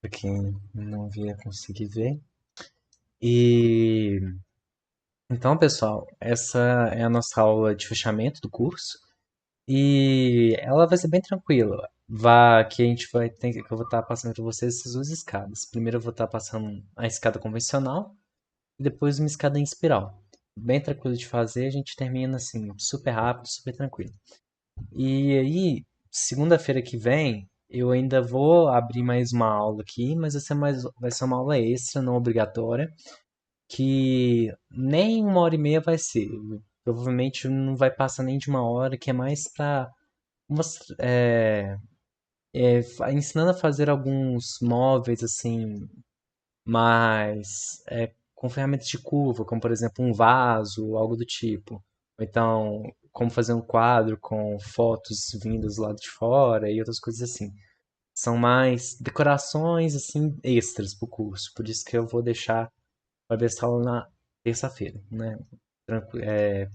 para quem não via conseguir ver. E então, pessoal, essa é a nossa aula de fechamento do curso e ela vai ser bem tranquila. Que a gente vai ter que eu vou estar passando para vocês essas duas escadas. Primeiro eu vou estar passando a escada convencional e depois uma escada em espiral. Bem tranquilo de fazer, a gente termina assim, super rápido, super tranquilo. E aí, segunda-feira que vem, eu ainda vou abrir mais uma aula aqui, mas vai ser uma aula extra, não obrigatória, que nem 1 hora e meia vai ser. Provavelmente não vai passar nem de 1 hora, que é mais para ensinando a fazer alguns móveis assim, com ferramentas de curva, como por exemplo um vaso, algo do tipo. Ou então, como fazer um quadro com fotos vindas do lado de fora e outras coisas assim. São mais decorações assim extras pro curso. Por isso que eu vou deixar para ver essa aula na terça-feira, né?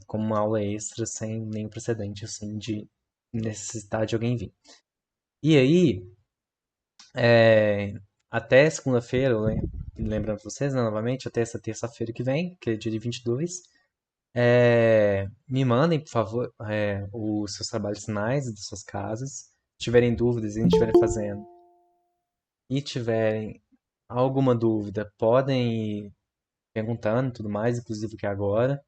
Como uma aula extra sem nenhum precedente assim de necessitar de alguém vir. E aí, é, até segunda-feira, lembrando vocês, né, novamente, até essa terça-feira que vem, que é dia de 22, me mandem, por favor, os seus trabalhos finais das suas casas. Se tiverem dúvidas e não estiverem fazendo e tiverem alguma dúvida, podem ir perguntando e tudo mais, inclusive que agora.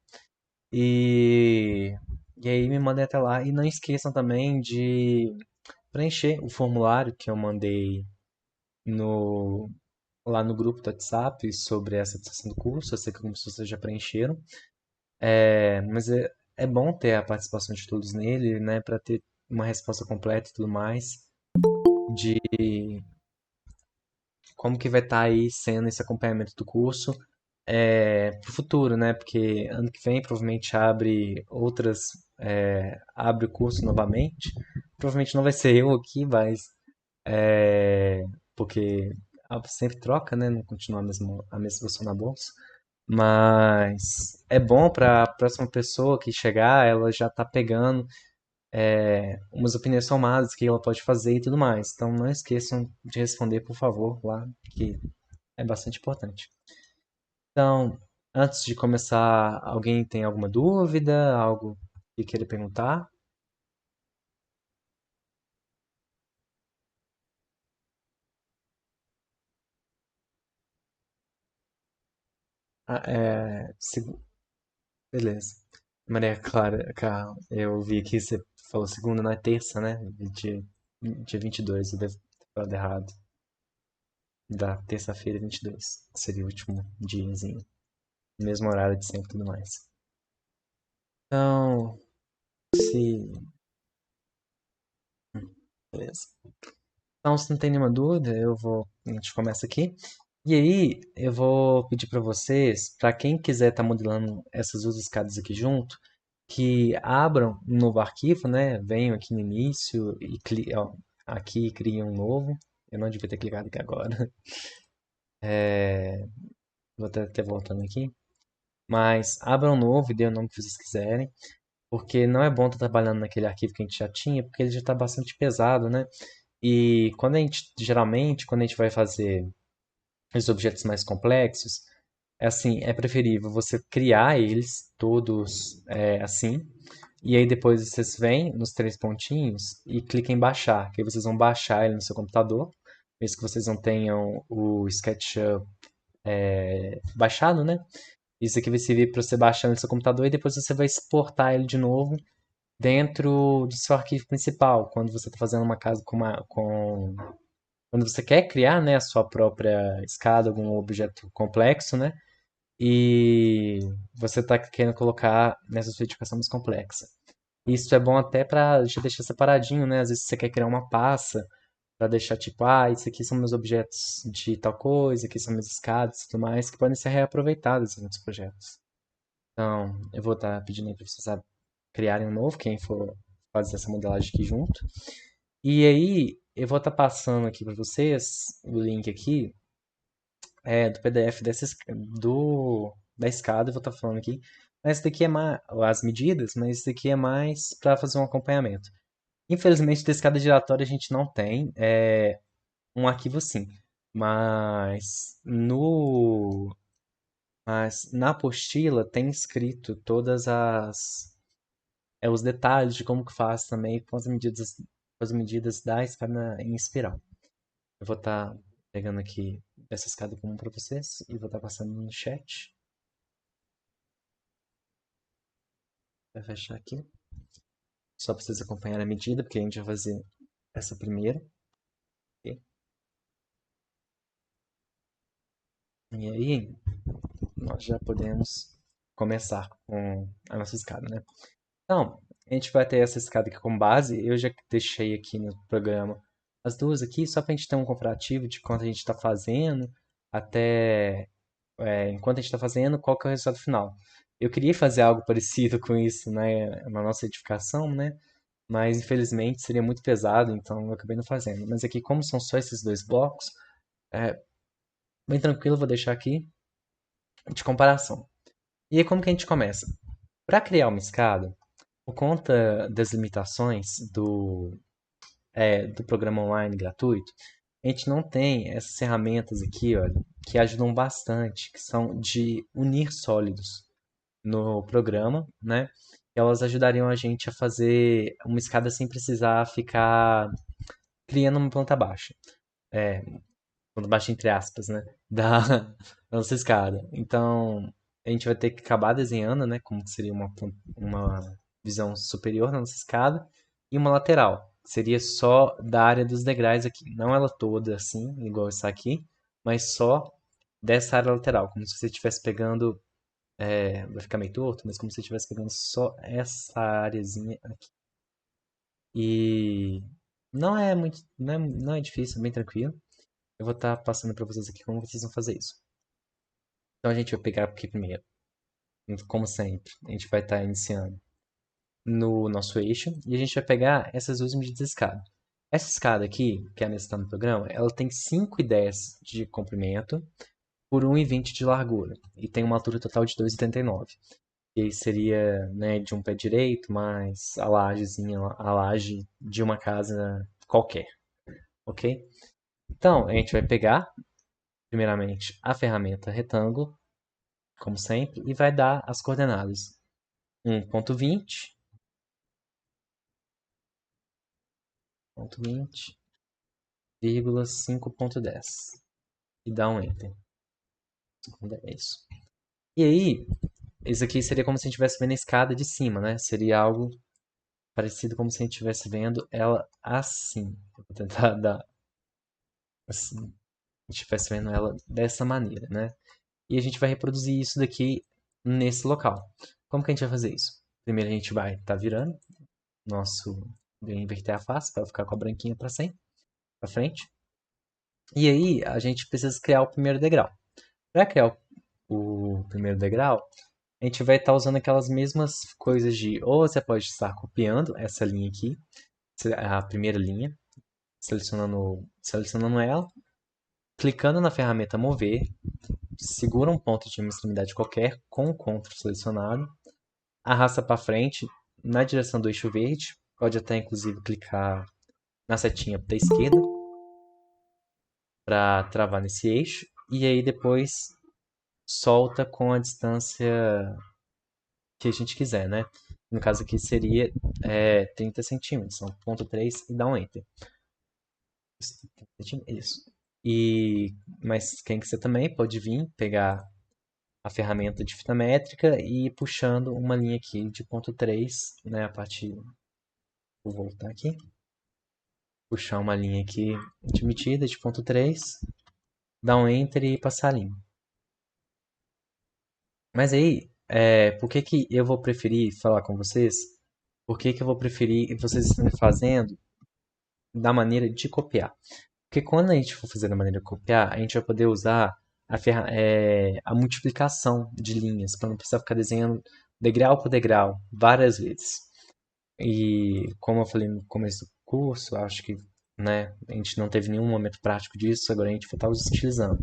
E, e aí me mandem até lá. E não esqueçam também de preencher o formulário que eu mandei no, lá no grupo do WhatsApp sobre essa sessão do curso. Eu sei que algumas pessoas já preencheram. Mas é bom ter a participação de todos nele, né, para ter uma resposta completa e tudo mais de como que vai estar aí sendo esse acompanhamento do curso pro futuro, né? Porque ano que vem provavelmente abre o curso novamente. Provavelmente não vai ser eu aqui, mas é, porque sempre troca, né? Não continua a mesma situação na bolsa. Mas é bom para a próxima pessoa que chegar, ela já tá pegando umas opiniões formadas que ela pode fazer e tudo mais. Então não esqueçam de responder, por favor, lá, que é bastante importante. Então, antes de começar, alguém tem alguma dúvida, algo que queira perguntar? Ah, beleza. Maria Clara, eu vi que você falou segunda, não é terça, né? Dia 22, eu devo ter falado errado. Da terça-feira 22, que seria o último diazinho. Mesmo horário de sempre e tudo mais. Então, se. Beleza. Então, se não tem nenhuma dúvida, a gente começa aqui. E aí, eu vou pedir para vocês, para quem quiser estar modelando essas duas escadas aqui junto, que abram um novo arquivo, né? Venham aqui no início e ó, aqui criem um novo. Eu não devia ter clicado aqui agora. Vou até voltando aqui. Mas abram um novo e dê o nome que vocês quiserem, porque não é bom estar trabalhando naquele arquivo que a gente já tinha, porque ele já está bastante pesado, né? E geralmente, quando a gente vai fazer os objetos mais complexos, é preferível você criar eles todos assim, e aí depois vocês vêm nos três pontinhos e cliquem em baixar, que aí vocês vão baixar ele no seu computador, mesmo que vocês não tenham o SketchUp baixado, né? Isso aqui vai servir para você baixar no seu computador e depois você vai exportar ele de novo dentro do seu arquivo principal, quando você está fazendo uma casa quando você quer criar, né, a sua própria escada, algum objeto complexo, né? E você está querendo colocar nessa sua edificação mais complexa. Isso é bom até para já deixar separadinho, né? Às vezes você quer criar uma pasta para deixar tipo, isso aqui são meus objetos de tal coisa, aqui são minhas escadas e tudo mais, que podem ser reaproveitados em outros projetos. Então, eu vou estar pedindo aí para vocês criarem um novo, quem for fazer essa modelagem aqui junto. E aí, eu vou estar passando aqui para vocês o link aqui do PDF da escada, eu vou estar falando aqui. Mas esse daqui é mais as medidas, mas esse daqui é mais para fazer um acompanhamento. Infelizmente, da escada giratória a gente não tem um arquivo assim. Mas no, mas na apostila tem escrito todas os detalhes de como que faz também com as medidas da escada em espiral. Eu vou estar pegando aqui essa escada comum para vocês e vou estar passando no chat. Vai fechar aqui. Só para vocês acompanharem a medida, porque a gente vai fazer essa primeira. Ok? E aí, nós já podemos começar com a nossa escada, né? Então, a gente vai ter essa escada aqui como base. Eu já deixei aqui no programa as duas aqui, só para a gente ter um comparativo de quanto a gente está fazendo, até enquanto a gente está fazendo, qual que é o resultado final. Eu queria fazer algo parecido com isso, né, na nossa edificação, né? Mas infelizmente seria muito pesado, então eu acabei não fazendo. Mas aqui, como são só esses dois blocos, é bem tranquilo, eu vou deixar aqui de comparação. E aí, como que a gente começa? Para criar uma escada, por conta das limitações do programa online gratuito, a gente não tem essas ferramentas aqui, olha, que ajudam bastante, que são de unir sólidos no programa, né? Elas ajudariam a gente a fazer uma escada sem precisar ficar criando uma planta baixa. É, planta baixa entre aspas, né? Da nossa escada. Então, a gente vai ter que acabar desenhando, né? Como que seria uma visão superior na nossa escada e uma lateral. Que seria só da área dos degraus aqui. Não ela toda assim, igual essa aqui, mas só dessa área lateral. Como se você estivesse pegando. Vai ficar meio torto, mas como se você estivesse pegando só essa areazinha aqui. E não é difícil, é bem tranquilo. Eu vou estar passando para vocês aqui como vocês vão fazer isso. Então a gente vai pegar aqui primeiro, como sempre, a gente vai estar iniciando no nosso eixo e a gente vai pegar essas duas medidas de escada. Essa escada aqui, que é a nesse no programa, ela tem 5,10 de comprimento por 1,20 de largura e tem uma altura total de 2,89. E aí seria, né, de um pé direito mais a laje de uma casa qualquer, ok? Então, a gente vai pegar, primeiramente, a ferramenta retângulo, como sempre, e vai dar as coordenadas 1,20, 1,20, 5,10 e dá um Enter. É isso. E aí, isso aqui seria como se a gente estivesse vendo a escada de cima, né? Seria algo parecido como se a gente estivesse vendo ela assim. Vou tentar dar assim. A gente estivesse vendo ela dessa maneira, né? E a gente vai reproduzir isso daqui nesse local. Como que a gente vai fazer isso? Primeiro a gente vai estar virando nosso inverter a face para ficar com a branquinha para sempre, para frente. E aí a gente precisa criar o primeiro degrau. Para criar o primeiro degrau, a gente vai estar usando aquelas mesmas coisas de ou você pode estar copiando essa linha aqui, a primeira linha, selecionando ela, clicando na ferramenta mover, segura um ponto de uma extremidade qualquer com o CTRL selecionado, arrasta para frente na direção do eixo verde, pode até inclusive clicar na setinha para a esquerda para travar nesse eixo e aí depois solta com a distância que a gente quiser, né? No caso aqui seria 30 centímetros, são 0,3 e dá um Enter. Isso. Mas quem quiser também pode vir pegar a ferramenta de fita métrica e ir puxando uma linha aqui de 0,3, né? A partir. Vou voltar aqui. Puxar uma linha aqui de medida de 0,3, dar um Enter e passar a linha. Mas aí, por que que eu vou preferir falar com vocês? Por que que eu vou preferir vocês estarem fazendo da maneira de copiar? Porque quando a gente for fazer da maneira de copiar, a gente vai poder usar a multiplicação de linhas, para não precisar ficar desenhando degrau por degrau várias vezes. E como eu falei no começo do curso, acho que né, a gente não teve nenhum momento prático disso, agora a gente vai estar os utilizando.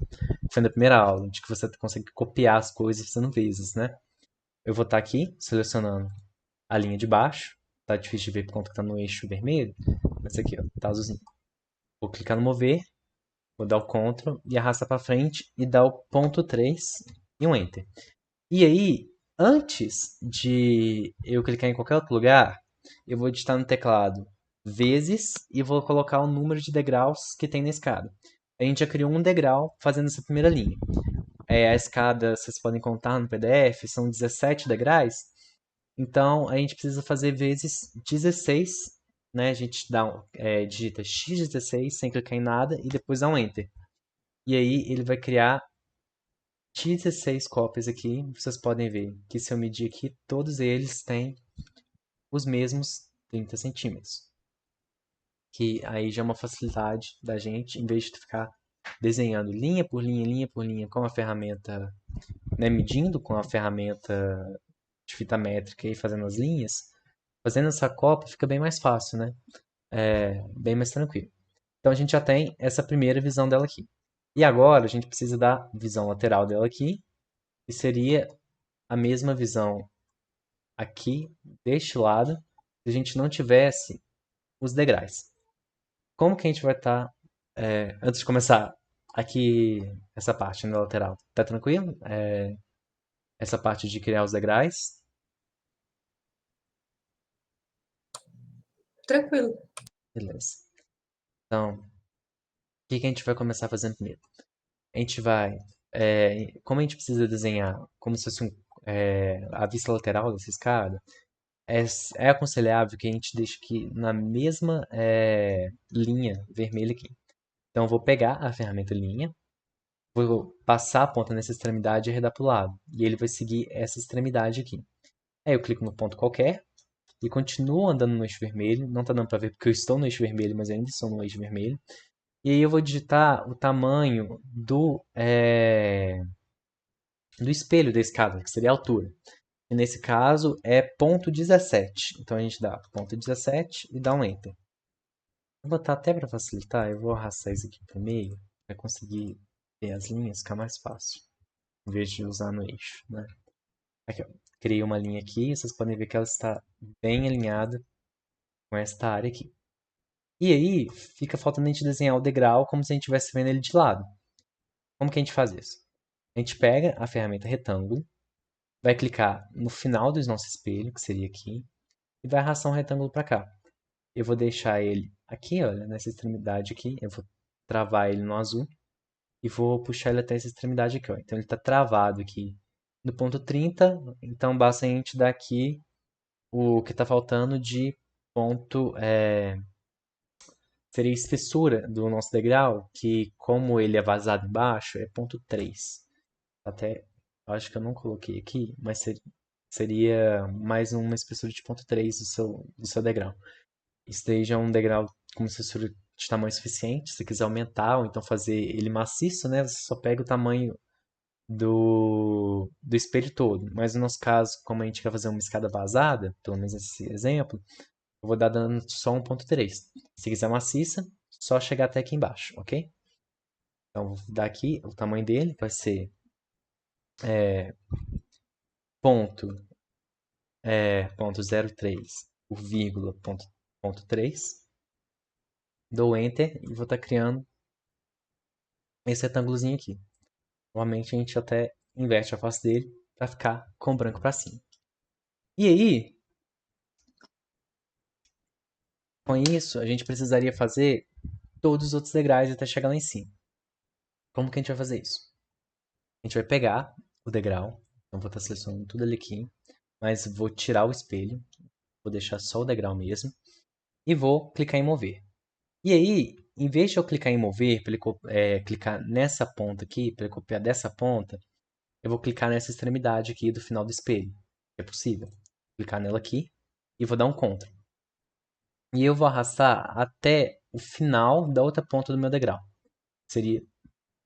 Foi na primeira aula, de que você consegue copiar as coisas fazendo vezes, né? Eu vou estar aqui selecionando a linha de baixo. Tá difícil de ver por conta que tá no eixo vermelho. Mas aqui, ó, tá azulzinho. Vou clicar no mover Vou dar o Ctrl e arrasta para frente e dar o ponto 3 e um Enter. E aí, antes de eu clicar em qualquer outro lugar, eu vou digitar no teclado vezes e vou colocar o número de degraus que tem na escada. A gente já criou um degrau fazendo essa primeira linha. A escada, vocês podem contar no PDF, são 17 degraus. Então, a gente precisa fazer vezes 16, né? A gente digita x16 sem clicar em nada e depois dá um Enter. E aí ele vai criar 16 cópias aqui. Vocês podem ver que se eu medir aqui, todos eles têm os mesmos 30 centímetros. Que aí já é uma facilidade da gente, em vez de ficar desenhando linha por linha com a ferramenta, né, medindo com a ferramenta de fita métrica e fazendo as linhas, fazendo essa cópia fica bem mais fácil, né? Bem mais tranquilo. Então a gente já tem essa primeira visão dela aqui. E agora a gente precisa da visão lateral dela aqui, que seria a mesma visão aqui deste lado, se a gente não tivesse os degraus. Como que a gente vai estar, antes de começar aqui essa parte na lateral, tá tranquilo? Essa parte de criar os degraus? Tranquilo. Beleza. Então, o que que a gente vai começar fazendo primeiro? A gente vai, como a gente precisa desenhar como se fosse a vista lateral dessa escada, é, é aconselhável que a gente deixe aqui na mesma linha vermelha aqui. Então, eu vou pegar a ferramenta linha, vou passar a ponta nessa extremidade e arredar para o lado. E ele vai seguir essa extremidade aqui. Aí eu clico no ponto qualquer e continuo andando no eixo vermelho. Não está dando para ver porque eu estou no eixo vermelho, mas eu ainda estou no eixo vermelho. E aí eu vou digitar o tamanho do espelho da escada, que seria a altura. E nesse caso é ponto 17. Então a gente dá ponto 17 e dá um Enter. Vou botar até para facilitar, eu vou arrastar isso aqui para o meio para conseguir ver as linhas, ficar mais fácil, em vez de usar no eixo, né? Aqui, ó. Criei uma linha aqui, vocês podem ver que ela está bem alinhada com esta área aqui. E aí, fica faltando a gente desenhar o degrau como se a gente estivesse vendo ele de lado. Como que a gente faz isso? A gente pega a ferramenta retângulo, vai clicar no final do nosso espelho, que seria aqui, e vai arrastar um retângulo para cá. Eu vou deixar ele aqui, olha, nessa extremidade aqui, eu vou travar ele no azul e vou puxar ele até essa extremidade aqui, ó. Então ele está travado aqui no ponto 30, então basta a gente dar aqui o que está faltando de ponto, seria a espessura do nosso degrau, que como ele é vazado embaixo, é ponto 3. Até, acho que eu não coloquei aqui, mas seria mais uma espessura de ponto 3 do seu degrau. Esteja um degrau com uma espessura de tamanho suficiente, se quiser aumentar ou então fazer ele maciço, né, você só pega o tamanho do espelho todo. Mas no nosso caso, como a gente quer fazer uma escada vazada, pelo menos esse exemplo, eu vou dar dando só 1.3. Se quiser maciça, só chegar até aqui embaixo, ok? Então, vou dar aqui o tamanho dele, vai ser ponto, ponto 03, o vírgula, ponto 3. Dou Enter e vou estar criando esse retângulozinho aqui. Normalmente a gente até inverte a face dele para ficar com o branco para cima. E aí, com isso, a gente precisaria fazer todos os outros degraus até chegar lá em cima. Como que a gente vai fazer isso? A gente vai pegar o degrau, então vou estar selecionando tudo ali aqui, mas vou tirar o espelho, vou deixar só o degrau mesmo, e vou clicar em mover. E aí, em vez de eu clicar em mover, para ele clicar nessa ponta aqui, para ele copiar dessa ponta, eu vou clicar nessa extremidade aqui do final do espelho. É possível. Clicar nela aqui e vou dar um Ctrl. E eu vou arrastar até o final da outra ponta do meu degrau. Seria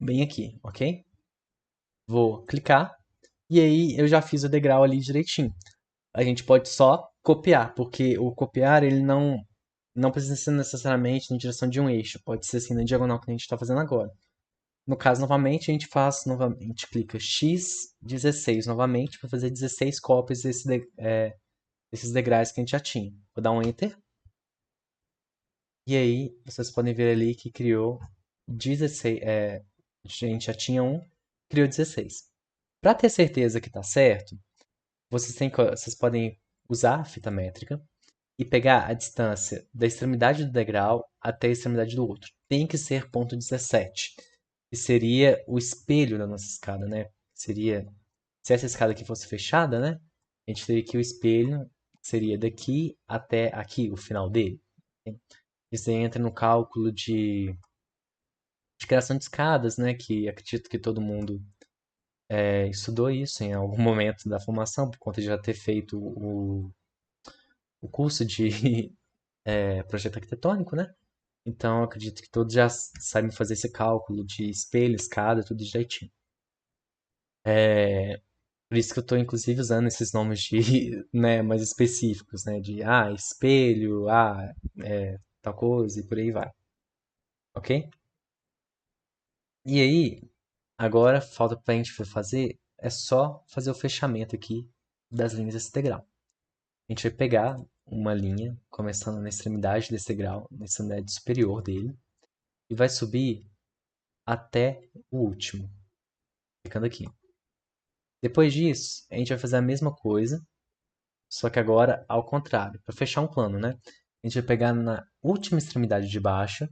bem aqui, ok? Vou clicar e aí eu já fiz o degrau ali direitinho. A gente pode só copiar, porque o copiar ele não precisa ser necessariamente na direção de um eixo, pode ser assim na diagonal que a gente está fazendo agora. No caso, novamente, a gente faz, novamente, a gente clica X16 novamente para fazer 16 cópias desses degraus que a gente já tinha. Vou dar um Enter. E aí, vocês podem ver ali que criou 16, a gente já tinha um, criou 16. Para ter certeza que está certo, vocês podem usar a fita métrica e pegar a distância da extremidade do degrau até a extremidade do outro. Tem que ser ponto 17, que seria o espelho da nossa escada, né? Seria, se essa escada aqui fosse fechada, né? A gente teria que o espelho seria daqui até aqui, o final dele. Isso aí entra no cálculo de criação de escadas, né? Que acredito que todo mundo estudou isso em algum momento da formação, por conta de já ter feito o curso de projeto arquitetônico, né? Então, acredito que todos já sabem fazer esse cálculo de espelho, escada, tudo direitinho. Por isso que eu estou, inclusive, usando esses nomes de, né, mais específicos, né? De, espelho, tal coisa e por aí vai. Ok? E aí, agora falta para a gente fazer, é só fazer o fechamento aqui das linhas desse degrau. A gente vai pegar uma linha, começando na extremidade desse degrau, na extremidade superior dele, e vai subir até o último, ficando aqui. Depois disso, a gente vai fazer a mesma coisa, só que agora ao contrário, para fechar um plano, né? A gente vai pegar na última extremidade de baixo,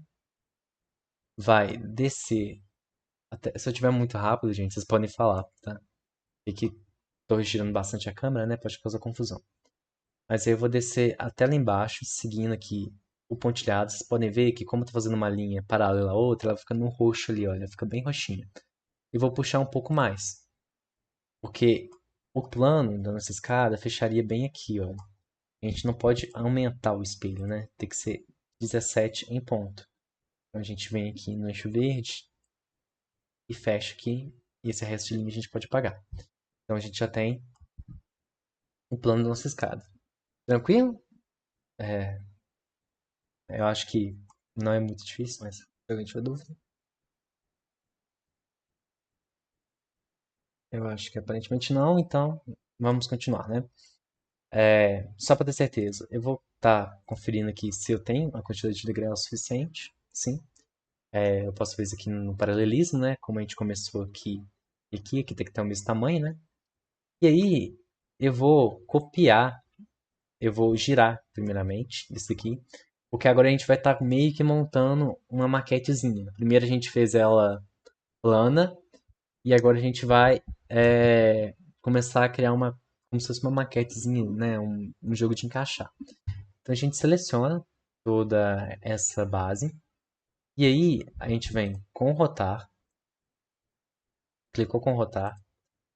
vai descer até, se eu estiver muito rápido, gente, vocês podem falar, tá? E que estou girando bastante a câmera, né? Pode causar confusão. Mas aí eu vou descer até lá embaixo, seguindo aqui o pontilhado. Vocês podem ver que como eu tô fazendo uma linha paralela à outra, ela fica no roxo ali, olha, fica bem roxinha. E vou puxar um pouco mais, porque o plano da nossa escada fecharia bem aqui, olha. A gente não pode aumentar o espelho, né? Tem que ser 17 em ponto. Então a gente vem aqui no eixo verde e fecha aqui, e esse resto de linha a gente pode apagar. Então a gente já tem o plano da nossa escada. Tranquilo? É, eu acho que não é muito difícil, mas se alguém tiver dúvida. Eu acho que aparentemente não, então vamos continuar, né? Só para ter certeza, eu vou estar conferindo aqui se eu tenho a quantidade de degraus suficiente. Sim. Eu posso ver isso aqui no paralelismo, né? Como a gente começou aqui e aqui tem que ter o mesmo tamanho, né? E aí eu vou copiar, eu vou girar primeiramente isso aqui, porque agora a gente vai estar meio que montando uma maquetezinha. Primeiro a gente fez ela plana, e agora a gente vai começar a criar como se fosse uma maquetezinha, né? Um jogo de encaixar. Então a gente seleciona toda essa base. E aí a gente vem com rotar. Clicou com rotar.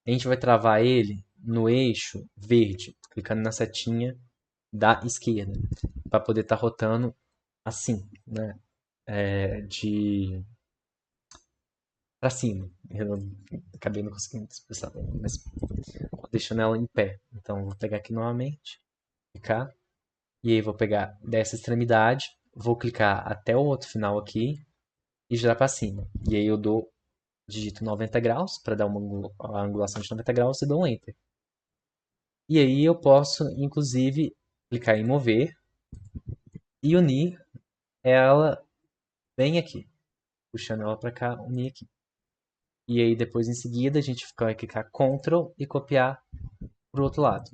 A gente vai travar ele no eixo verde, clicando na setinha da esquerda. Para poder estar rotando assim, né? De para cima. Eu acabei não conseguindo expressar, mas deixando ela em pé. Então vou pegar aqui novamente, clicar, e aí vou pegar dessa extremidade, vou clicar até o outro final aqui e girar para cima. E aí eu digito 90 graus para dar uma angulação de 90 graus e dou um Enter. E aí eu posso, inclusive, clicar em mover e unir ela bem aqui, puxando ela para cá, unir aqui. E aí depois em seguida a gente vai clicar Ctrl e copiar para o outro lado.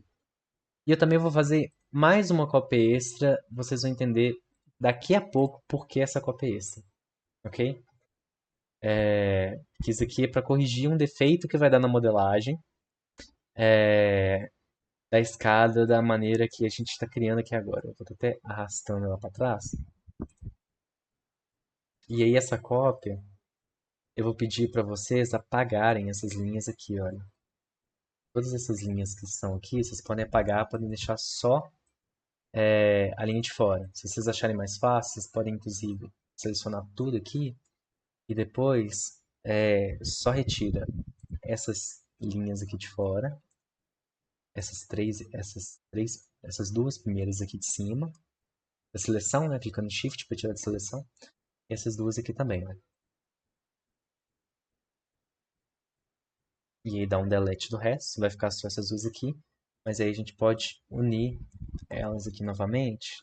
E eu também vou fazer mais uma cópia extra, vocês vão entender daqui a pouco por que essa cópia extra, ok? Que isso aqui é para corrigir um defeito que vai dar na modelagem da escada da maneira que a gente está criando aqui agora. Eu vou até arrastando ela para trás. E aí essa cópia, eu vou pedir para vocês apagarem essas linhas aqui, olha. Todas essas linhas que estão aqui, vocês podem apagar, podem deixar só a linha de fora. Se vocês acharem mais fácil, vocês podem inclusive selecionar tudo aqui e depois só retira essas linhas aqui de fora, essas duas primeiras aqui de cima, da seleção, né? Clicando Shift para tirar da seleção, e essas duas aqui também, né? E aí dá um delete do resto, vai ficar só essas duas aqui, mas aí a gente pode unir elas aqui novamente,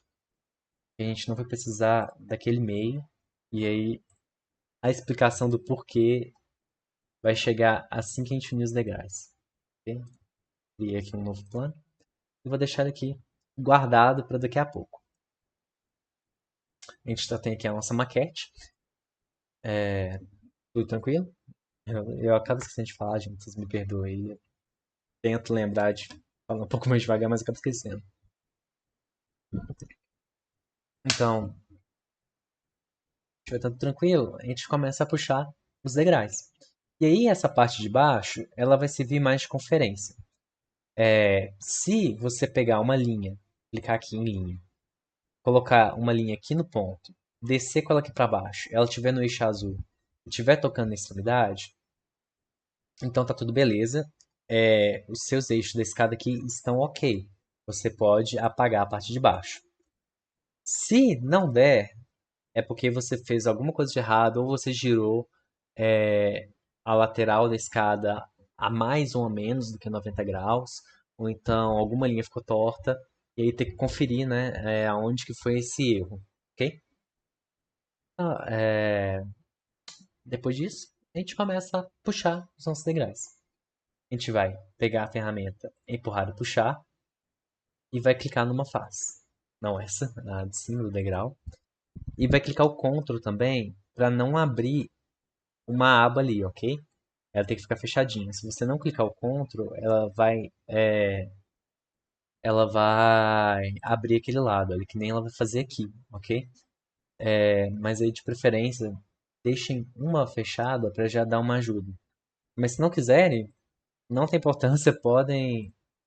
e a gente não vai precisar daquele meio, e aí a explicação do porquê vai chegar assim que a gente unir os degraus. Ok? Criei aqui um novo plano e vou deixar ele aqui guardado para daqui a pouco. A gente já tem aqui a nossa maquete. Tudo tranquilo? Eu acabo esquecendo de falar, gente. Vocês me perdoem. Eu tento lembrar de falar um pouco mais devagar, mas acabo esquecendo. Então, estiver tudo tranquilo, a gente começa a puxar os degraus. E aí, essa parte de baixo, ela vai servir mais de conferência. Se você pegar uma linha, clicar aqui em linha, colocar uma linha aqui no ponto, descer com ela aqui para baixo, ela estiver no eixo azul e estiver tocando na extremidade, então tá tudo beleza. Os seus eixos da escada aqui estão ok. Você pode apagar a parte de baixo. Se não der, é porque você fez alguma coisa de errado ou você girou é, a lateral da escada a mais ou a menos do que 90 graus, ou então alguma linha ficou torta, e aí tem que conferir, né, aonde que foi esse erro, ok? Ah, depois disso, a gente começa a puxar os nossos degraus. A gente vai pegar a ferramenta empurrar e puxar e vai clicar numa face. Não essa, a de cima do degrau. E vai clicar o Ctrl também para não abrir uma aba ali, ok? Ela tem que ficar fechadinha. Se você não clicar o Ctrl, ela vai abrir aquele lado, ali, que nem ela vai fazer aqui, ok? Mas aí de preferência, deixem uma fechada para já dar uma ajuda. Mas se não quiserem, não tem importância,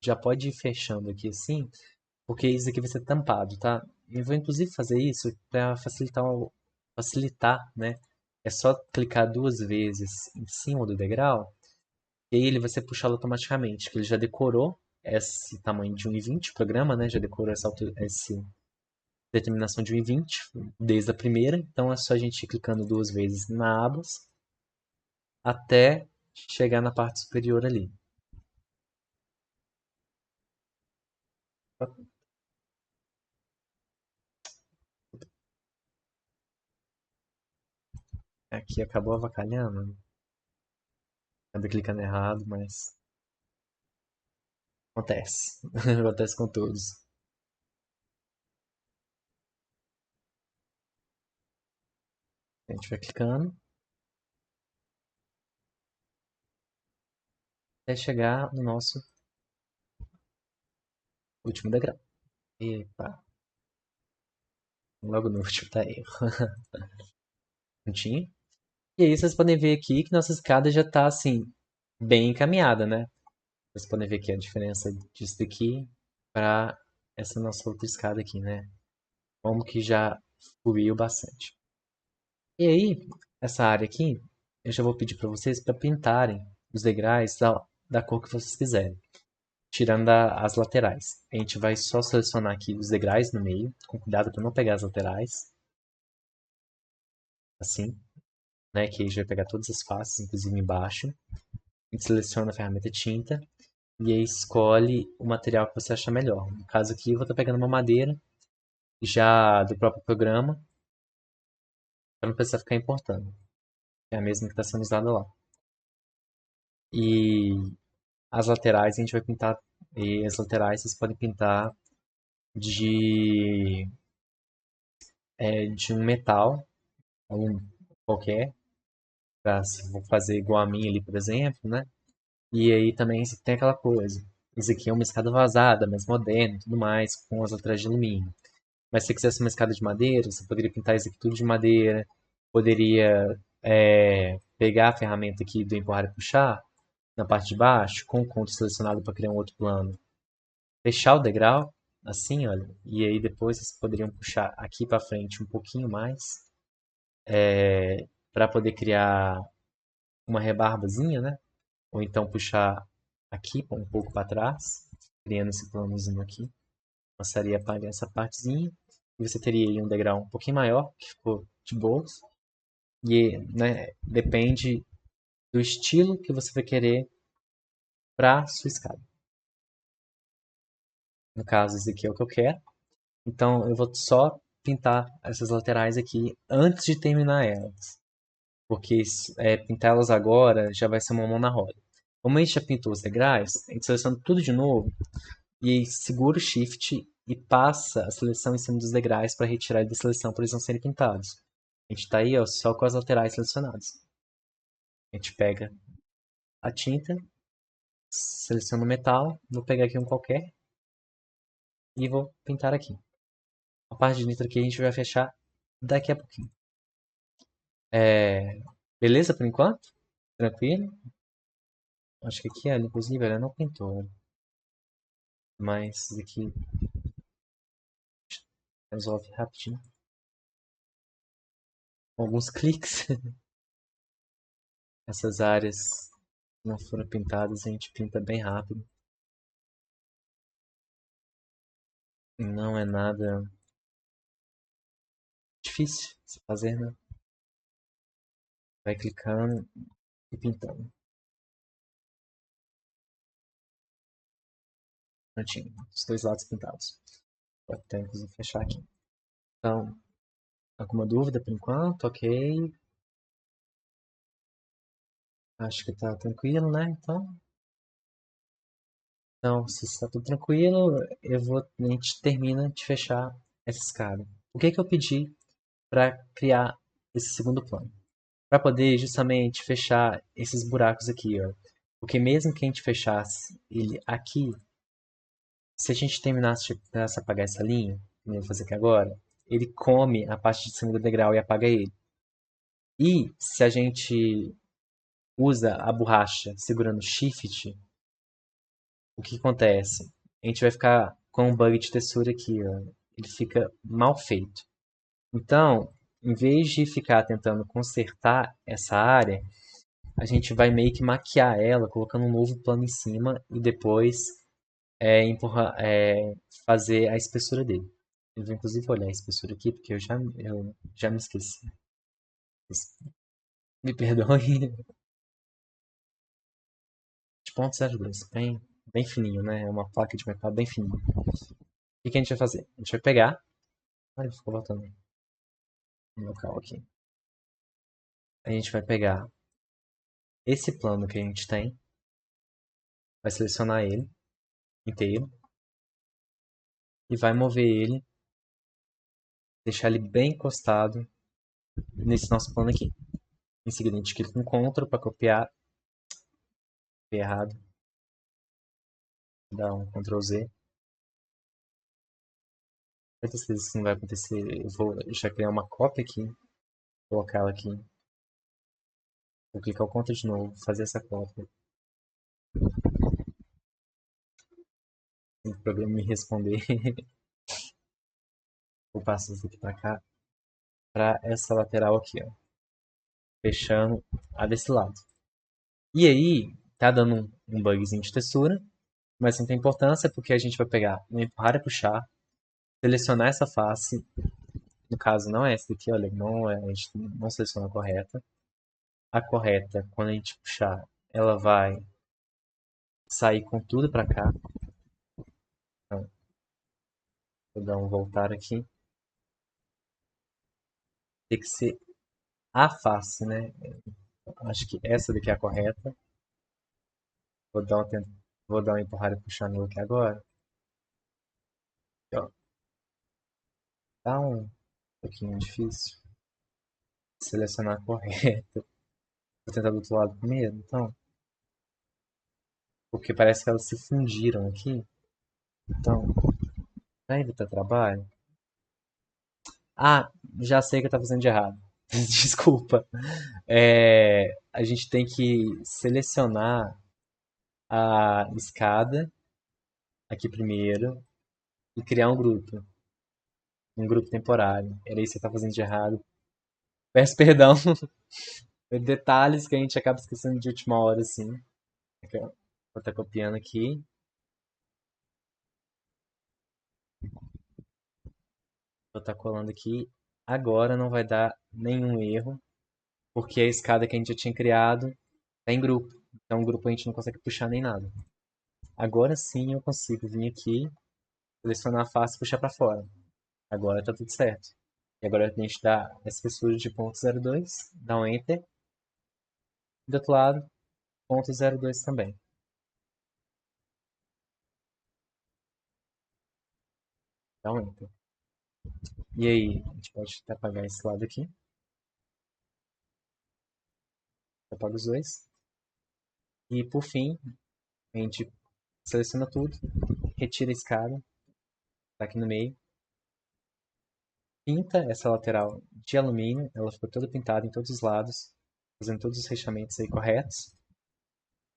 já pode ir fechando aqui assim, porque isso aqui vai ser tampado, tá? Eu vou inclusive fazer isso para facilitar, né? É só clicar duas vezes em cima do degrau e aí ele vai ser puxado automaticamente, que ele já decorou esse tamanho de 1,20 o programa, né? Já decorou essa determinação de 1,20 desde a primeira, então é só a gente ir clicando duas vezes na abas até chegar na parte superior ali. Aqui acabou avacalhando, acabei clicando errado, mas acontece. Acontece com todos. A gente vai clicando até chegar no nosso último degrau. Epa, logo no último tá erro. Pontinho. E aí vocês podem ver aqui que nossa escada já tá assim, bem encaminhada, né? Vocês podem ver aqui a diferença disso daqui para essa nossa outra escada aqui, né? Como que já fluiu bastante. E aí, essa área aqui, eu já vou pedir para vocês para pintarem os degraus da cor que vocês quiserem, tirando as laterais. A gente vai só selecionar aqui os degraus no meio, com cuidado para não pegar as laterais, assim, né? Que aí já vai pegar todas as faces, inclusive embaixo. A gente seleciona a ferramenta tinta e aí escolhe o material que você achar melhor. No caso aqui, eu vou estar pegando uma madeira já do próprio programa, para não precisar ficar importando. É a mesma que está sendo usada lá. E as laterais a gente vai pintar, e as laterais vocês podem pintar de, de um metal, um qualquer, para se for fazer igual a minha ali, por exemplo, né? E aí também tem aquela coisa. Isso aqui é uma escada vazada, mais moderna e tudo mais, com as laterais de alumínio. Mas se você quisesse uma escada de madeira, você poderia pintar isso aqui tudo de madeira. Poderia pegar a ferramenta aqui do empurrar e puxar, na parte de baixo, com o conto selecionado para criar um outro plano. Fechar o degrau, assim, olha. E aí depois vocês poderiam puxar aqui para frente um pouquinho mais, para poder criar uma rebarbazinha, né? Ou então puxar aqui um pouco para trás, criando esse planozinho aqui. Passaria para essa partezinha. E você teria aí um degrau um pouquinho maior, que ficou de boas. E né, depende do estilo que você vai querer para sua escada. No caso, esse aqui é o que eu quero. Então eu vou só pintar essas laterais aqui antes de terminar elas. porque pintar elas agora já vai ser uma mão na roda. Como a gente já pintou os degraus, a gente seleciona tudo de novo e aí segura o Shift e passa a seleção em cima dos degraus para retirar ele da seleção para eles não serem pintados. A gente está aí ó, só com as laterais selecionadas. A gente pega a tinta, seleciono o metal, vou pegar aqui um qualquer e vou pintar aqui. A parte de dentro aqui a gente vai fechar daqui a pouquinho. Beleza por enquanto? Tranquilo? Acho que aqui, inclusive, ela não pintou, né? Mas aqui resolve rapidinho. Com alguns cliques. Essas áreas que não foram pintadas, a gente pinta bem rápido. Não é nada difícil de se fazer, né? Vai clicando e pintando. Prontinho, os dois lados pintados. Pode até inclusive fechar aqui. Então, alguma dúvida por enquanto? Ok. Acho que tá tranquilo, né? Então, se está tudo tranquilo, a gente termina de fechar essa escada. O que que eu pedi para criar esse segundo plano? Para poder justamente fechar esses buracos aqui, ó. Porque mesmo que a gente fechasse ele aqui, se a gente terminasse de apagar essa linha, que eu vou fazer aqui agora, ele come a parte de cima do degrau e apaga ele. E se a gente usa a borracha segurando Shift, o que acontece? A gente vai ficar com um bug de textura aqui, ó. Ele fica mal feito. Então, em vez de ficar tentando consertar essa área, a gente vai meio que maquiar ela, colocando um novo plano em cima e depois fazer a espessura dele. Eu vou inclusive olhar a espessura aqui, porque eu já me esqueci. Me perdoe. De 0.02, bem fininho, né? É uma placa de metal bem fininha. O que que a gente vai fazer? A gente vai pegar. Ai, ficou voltando no local aqui. A gente vai pegar esse plano que a gente tem, vai selecionar ele inteiro e vai mover ele, deixar ele bem encostado nesse nosso plano aqui. Em seguida a gente clica com Ctrl para copiar, errado, dá um Ctrl Z. Certeza que isso não vai acontecer, eu vou já criar uma cópia aqui, colocar ela aqui, vou clicar o Ctrl de novo, fazer essa cópia. Se o programa me responder, vou passar isso aqui para cá, para essa lateral aqui, ó, fechando a desse lado. E aí, tá dando um bugzinho de textura, mas não tem importância porque a gente vai pegar um empurrar e puxar, selecionar essa face, no caso não é essa daqui, olha, não é, a gente não seleciona a correta. A correta, quando a gente puxar, ela vai sair com tudo para cá. Então, vou dar um voltar aqui. Tem que ser a face, né? Acho que essa daqui é a correta. Vou dar um, vou dar um empurrar e puxar no aqui agora. Aqui, ó. Tá um pouquinho difícil selecionar a correta. Vou tentar do outro lado primeiro, então. Porque parece que elas se fundiram aqui. Então, para evitar trabalho. Ah, já sei o que eu tô fazendo de errado. Desculpa. A gente tem que selecionar a escada aqui primeiro e criar um grupo temporário. Era isso que você tá fazendo de errado. Peço perdão. Detalhes que a gente acaba esquecendo de última hora, assim. Aqui, ó. Vou estar copiando aqui. Vou estar colando aqui. Agora não vai dar nenhum erro, porque a escada que a gente já tinha criado tá em grupo. Então, o grupo a gente não consegue puxar nem nada. Agora sim eu consigo vir aqui, selecionar a face e puxar para fora. Agora tá tudo certo. E agora a gente dá a espessura de 0.02, dá um Enter. Do outro lado, 0,02 também. Dá um Enter. E aí, a gente pode até apagar esse lado aqui. Apaga os dois. E por fim, a gente seleciona tudo, retira a escada, tá aqui no meio. Pinta essa lateral de alumínio, ela ficou toda pintada em todos os lados, fazendo todos os fechamentos aí corretos.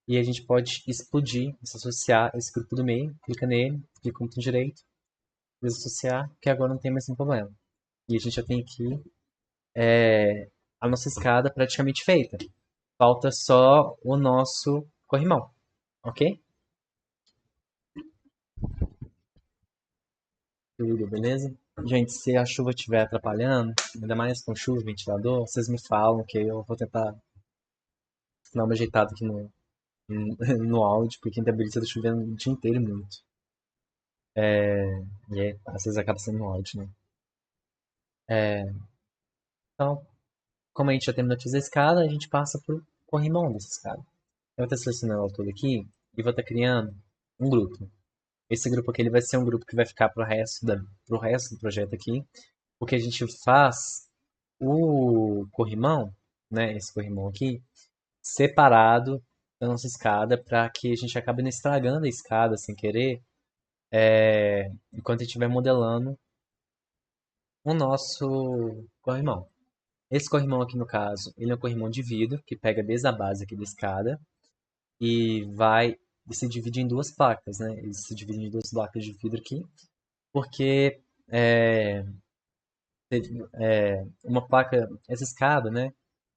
E a gente pode explodir, desassociar esse grupo do meio, clica nele, clica com o botão direito, desassociar, que agora não tem mais nenhum problema. E a gente já tem aqui a nossa escada praticamente feita. Falta só o nosso corrimão, ok? Tudo, beleza? Gente, se a chuva estiver atrapalhando, ainda mais com chuva, ventilador, vocês me falam que eu vou tentar dar uma ajeitada aqui no áudio, porque em Tabelita tá chovendo o dia inteiro muito. E aí, às vezes acaba sendo no áudio, né? Então, como a gente já terminou de fazer a escada, a gente passa pro corrimão dessa escada. Eu vou estar selecionando ela toda aqui e vou estar criando um grupo. Esse grupo aqui ele vai ser um grupo que vai ficar pro resto do projeto aqui, porque a gente faz o corrimão, né, esse corrimão aqui, separado da nossa escada para que a gente acabe não estragando a escada sem querer, enquanto a gente estiver modelando o nosso corrimão. Esse corrimão aqui no caso, ele é um corrimão de vidro que pega desde a base aqui da escada e vai se dividir em duas placas, né? Ele se divide em duas placas de vidro aqui, porque é, uma placa, essa escada, né?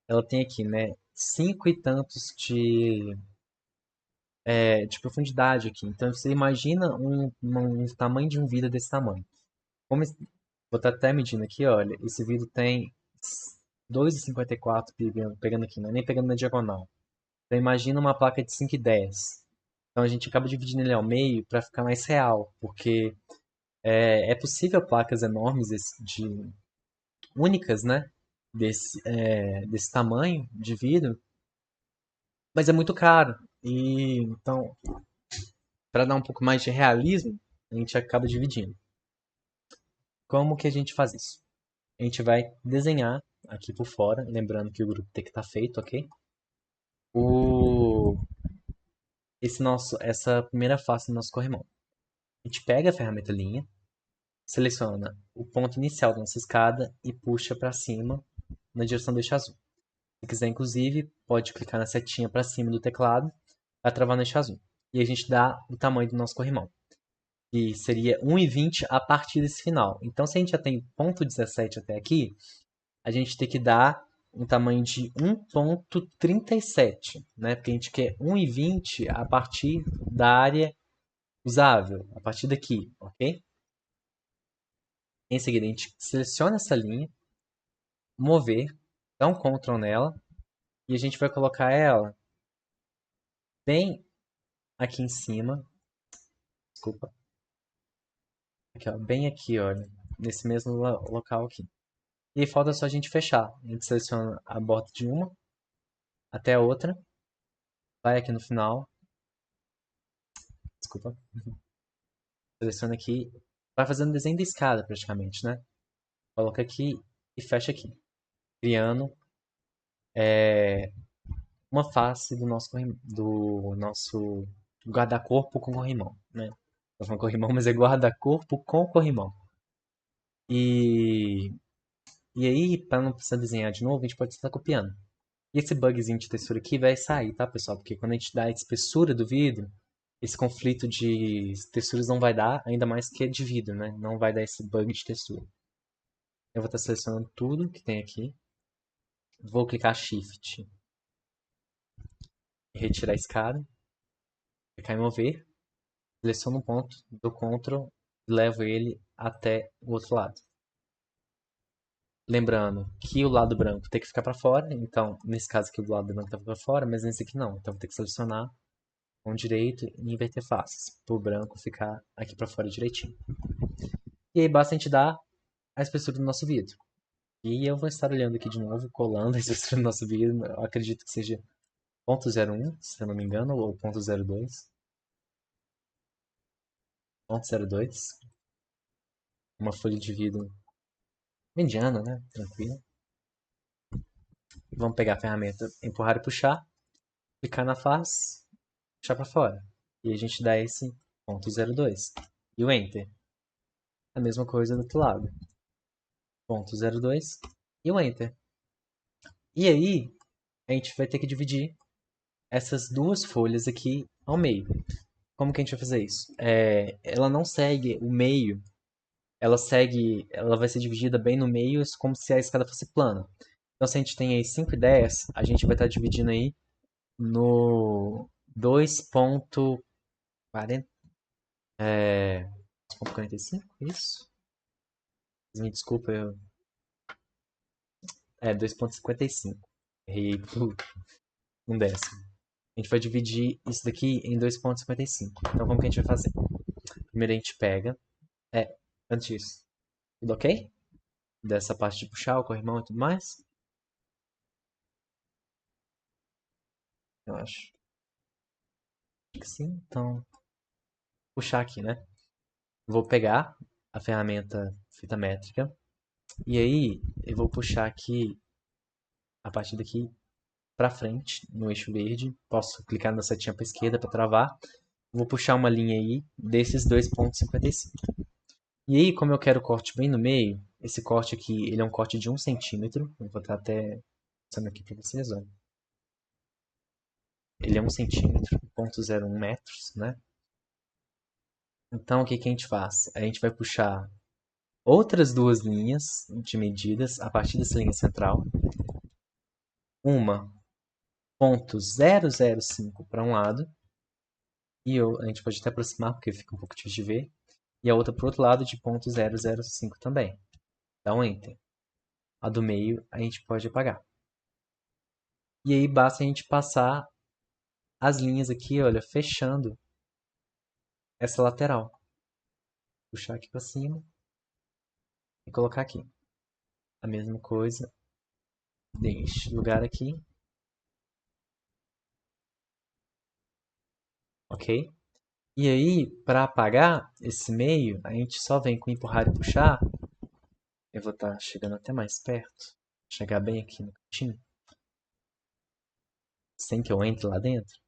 Ela tem aqui, né? Cinco e tantos de profundidade aqui. Então você imagina um tamanho de um vidro desse tamanho. Vou estar até medindo aqui, olha. Esse vidro tem 2,54 pegando aqui, não é nem pegando na diagonal. Então imagina uma placa de 5,10. Então a gente acaba dividindo ele ao meio para ficar mais real, porque é possível placas enormes únicas, né? Desse tamanho de vidro, mas é muito caro. E então, para dar um pouco mais de realismo, a gente acaba dividindo. Como que a gente faz isso? A gente vai desenhar aqui por fora, lembrando que o grupo tem que estar feito, ok? O, essa primeira face do nosso corrimão. A gente pega a ferramenta linha, seleciona o ponto inicial da nossa escada e puxa para cima na direção do eixo azul. Se quiser, inclusive, pode clicar na setinha para cima do teclado para travar no eixo azul. E a gente dá o tamanho do nosso corrimão, que seria 1,20 a partir desse final. Então, se a gente já tem ponto 17 até aqui, a gente tem que dar um tamanho de 1,37, né? Porque a gente quer 1,20 a partir da área usável, a partir daqui, ok? Em seguida, a gente seleciona essa linha, mover, dá um Ctrl nela e a gente vai colocar ela bem aqui em cima. Desculpa. Aqui, ó, bem aqui, olha. Nesse mesmo local aqui. E aí falta só a gente fechar. A gente seleciona a borda de uma até a outra. Vai aqui no final. Desculpa. Seleciona aqui. Vai fazendo desenho de escada praticamente, né? Coloca aqui e fecha aqui. Criando uma face do nosso guarda-corpo com corrimão, né? Tô falando corrimão, mas é guarda-corpo com corrimão. E, e aí, para não precisar desenhar de novo, a gente pode estar copiando. E esse bugzinho de textura aqui vai sair, tá, pessoal? Porque quando a gente dá a espessura do vidro, esse conflito de texturas não vai dar, ainda mais que é de vidro, né? Não vai dar esse bug de textura. Eu vou estar selecionando tudo que tem aqui. Vou clicar Shift e retirar a escada. Clicar em mover. Seleciono um ponto, dou Ctrl e levo ele até o outro lado. Lembrando que o lado branco tem que ficar para fora, então nesse caso aqui o lado branco está para fora, mas nesse aqui não. Então vou ter que selecionar com direito e inverter faces, para o branco ficar aqui para fora direitinho. E aí basta a gente dar a espessura do nosso vidro. E eu vou estar olhando aqui de novo, colando a espessura do nosso vidro. Eu acredito que seja 0,01, se eu não me engano, ou 0,02. 0,02. Uma folha de vidro mediana, né? Tranquila. Vamos pegar a ferramenta empurrar e puxar, clicar na face, puxar para fora. E a gente dá esse 0,02. E o Enter. A mesma coisa do outro lado. 0,02 e o Enter. E aí, a gente vai ter que dividir essas duas folhas aqui ao meio. Como que a gente vai fazer isso? Ela não segue o meio, ela vai ser dividida bem no meio, como se a escada fosse plana. Então, se a gente tem aí 5 e 10, a gente vai estar dividindo aí no 2,40, 2,45, isso? Me desculpa, 2,55. Errei por um décimo. A gente vai dividir isso daqui em 2,55. Então, como que a gente vai fazer? Primeiro a gente pega. Antes disso, tudo ok? Dessa parte de puxar o corrimão e tudo mais? Eu acho que sim. Então, puxar aqui, né? Vou pegar a ferramenta fita métrica. E aí, eu vou puxar aqui, a partir daqui para frente, no eixo verde. Posso clicar na setinha para esquerda para travar. Vou puxar uma linha aí desses 2,55. E aí, como eu quero o corte bem no meio, esse corte aqui, ele é um corte de 1 centímetro. Eu vou estar até passando aqui para vocês, olha. Ele é 1 centímetro, 0,01 metros, né? Então, o que que a gente faz? A gente vai puxar outras duas linhas de medidas a partir dessa linha central. Uma 0,005 para um lado, e a gente pode até aproximar porque fica um pouco difícil de ver, e a outra para o outro lado de 0,005 também. Dá um Enter. A do meio a gente pode apagar. E aí basta a gente passar as linhas aqui, olha, fechando essa lateral. Puxar aqui para cima e colocar aqui. A mesma coisa, deixe lugar aqui, ok? E aí, para apagar esse meio, a gente só vem com empurrar e puxar. Eu vou estar chegando até mais perto, chegar bem aqui no cantinho, sem que eu entre lá dentro.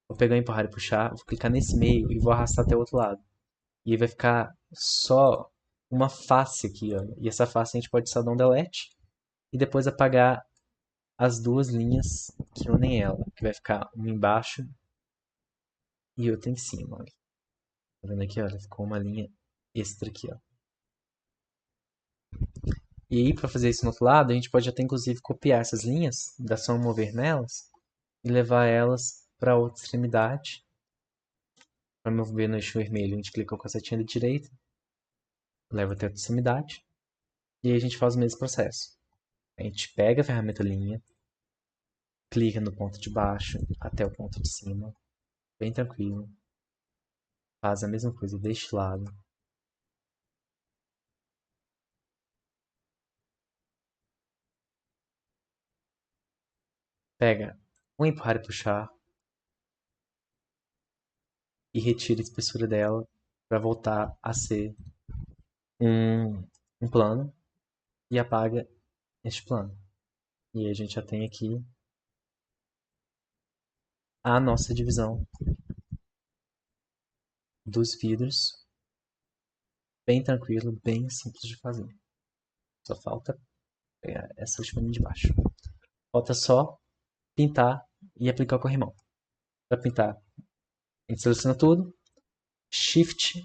Vou pegar o empurrar e puxar, vou clicar nesse meio e vou arrastar até o outro lado. E aí vai ficar só uma face aqui, ó. E essa face a gente pode só dar um delete e depois apagar as duas linhas que unem ela, que vai ficar uma embaixo e outra em cima, olha. Tá vendo aqui, olha? Ficou uma linha extra aqui, ó. E aí, para fazer isso no outro lado, a gente pode até inclusive copiar essas linhas, dar só um mover nelas e levar elas para outra extremidade. Para mover no eixo vermelho, a gente clica com a setinha da direita, leva até a outra extremidade e aí a gente faz o mesmo processo. A gente pega a ferramenta linha, clica no ponto de baixo até o ponto de cima, bem tranquilo. Faz a mesma coisa deste lado. Pega um empurrar e puxar e retira a espessura dela para voltar a ser um plano e apaga este plano. E aí a gente já tem aqui a nossa divisão dos vidros, bem tranquilo, bem simples de fazer. Só falta pegar essa última linha de baixo. Falta só pintar e aplicar o corrimão. Para pintar, a gente seleciona tudo, Shift,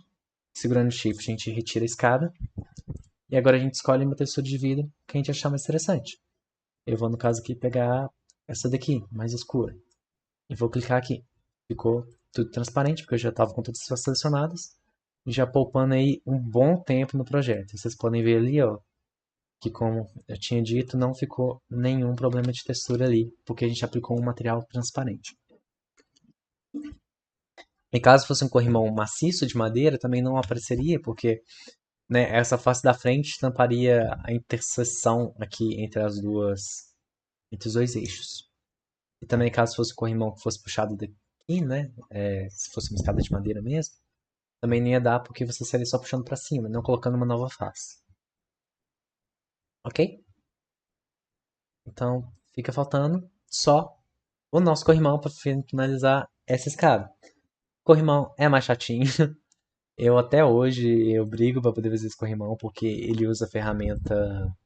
segurando o Shift a gente retira a escada, e agora a gente escolhe uma textura de vidro que a gente achar mais interessante. Eu vou, no caso aqui, pegar essa daqui, mais escura, e vou clicar aqui. Ficou tudo transparente, porque eu já estava com todas as selecionadas, já poupando aí um bom tempo no projeto. Vocês podem ver ali, ó, que como eu tinha dito, não ficou nenhum problema de textura ali, porque a gente aplicou um material transparente. E caso fosse um corrimão maciço de madeira, também não apareceria, porque, né, essa face da frente tamparia a interseção aqui entre os dois eixos. E também caso fosse o corrimão que fosse puxado daqui, né? Se fosse uma escada de madeira mesmo, também não ia dar porque você estaria só puxando para cima, não colocando uma nova face. Ok? Então fica faltando só o nosso corrimão para finalizar essa escada. O corrimão é mais chatinho. Eu até hoje eu brigo para poder fazer esse corrimão porque ele usa a ferramenta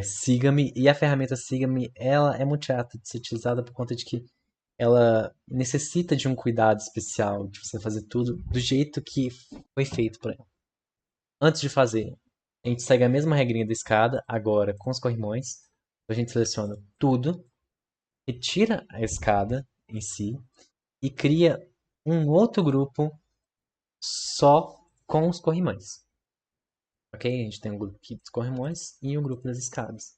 Siga-me, e a ferramenta Siga-me ela é muito chata de ser utilizada por conta de que ela necessita de um cuidado especial, de você fazer tudo do jeito que foi feito por ela. Antes de fazer, a gente segue a mesma regrinha da escada, agora com os corrimões. A gente seleciona tudo, retira a escada em si e cria um outro grupo só com os corrimões. Ok? A gente tem um grupo aqui dos corrimões e um grupo das escadas.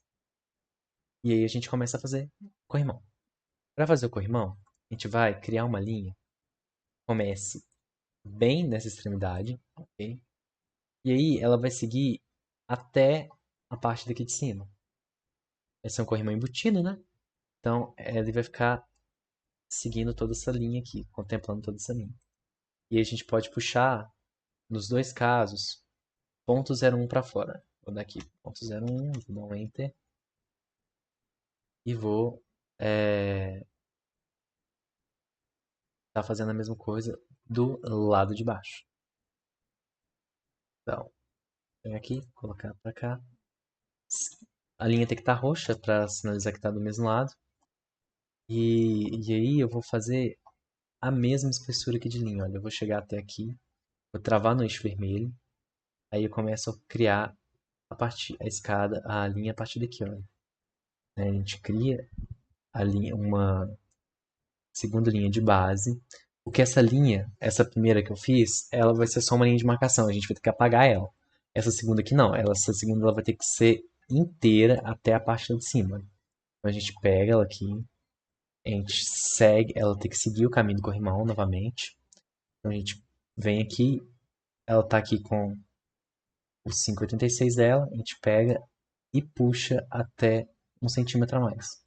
E aí a gente começa a fazer corrimão. Para fazer o corrimão, a gente vai criar uma linha. Comece bem nessa extremidade, ok? E aí ela vai seguir até a parte daqui de cima. Esse é um corrimão embutido, né? Então ele vai ficar seguindo toda essa linha aqui, contemplando toda essa linha. E aí a gente pode puxar, nos dois casos, ponto 0,1 para fora. Vou dar aqui ponto 0,1, vou dar um Enter e vou tá fazendo a mesma coisa do lado de baixo. Então, vem aqui, colocar para cá. A linha tem que estar roxa para sinalizar que está do mesmo lado. E aí eu vou fazer a mesma espessura aqui de linha. Olha, eu vou chegar até aqui, vou travar no eixo vermelho. Aí eu começo a criar a escada, a linha a partir daqui, olha. A gente cria a linha, uma segunda linha de base. Porque essa linha, essa primeira que eu fiz, ela vai ser só uma linha de marcação. A gente vai ter que apagar ela. Essa segunda aqui não. Essa segunda ela vai ter que ser inteira até a parte de cima. Então a gente pega ela aqui, a gente segue, ela tem que seguir o caminho do corrimão novamente. Então a gente vem aqui, ela tá aqui com o 5,86 dela, a gente pega e puxa até 1 centímetro a mais.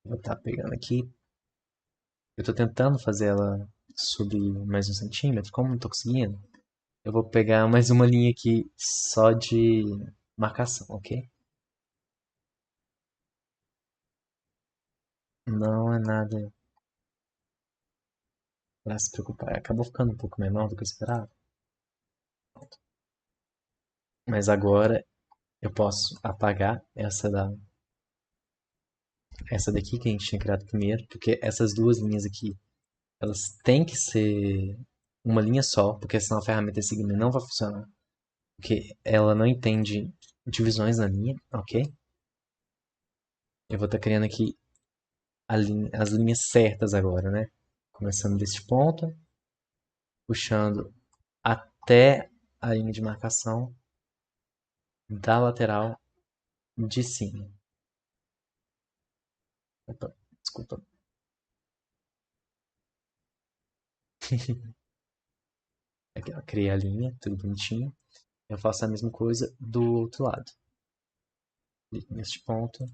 Vou estar pegando aqui. Eu tô tentando fazer ela subir mais 1 centímetro, como não tô conseguindo, eu vou pegar mais uma linha aqui só de marcação, ok? Não é nada pra se preocupar. Acabou ficando um pouco menor do que eu esperava. Mas agora eu posso apagar essa daqui que a gente tinha criado primeiro, porque essas duas linhas aqui, elas têm que ser uma linha só, porque senão a ferramenta Sigma não vai funcionar, porque ela não entende divisões na linha, ok? Eu vou estar criando aqui as linhas certas agora, né? Começando desse ponto, puxando até a linha de marcação da lateral de cima. Opa, desculpa. Aqui, ó, criei a linha, tudo bonitinho. Eu faço a mesma coisa do outro lado. Clico neste ponto,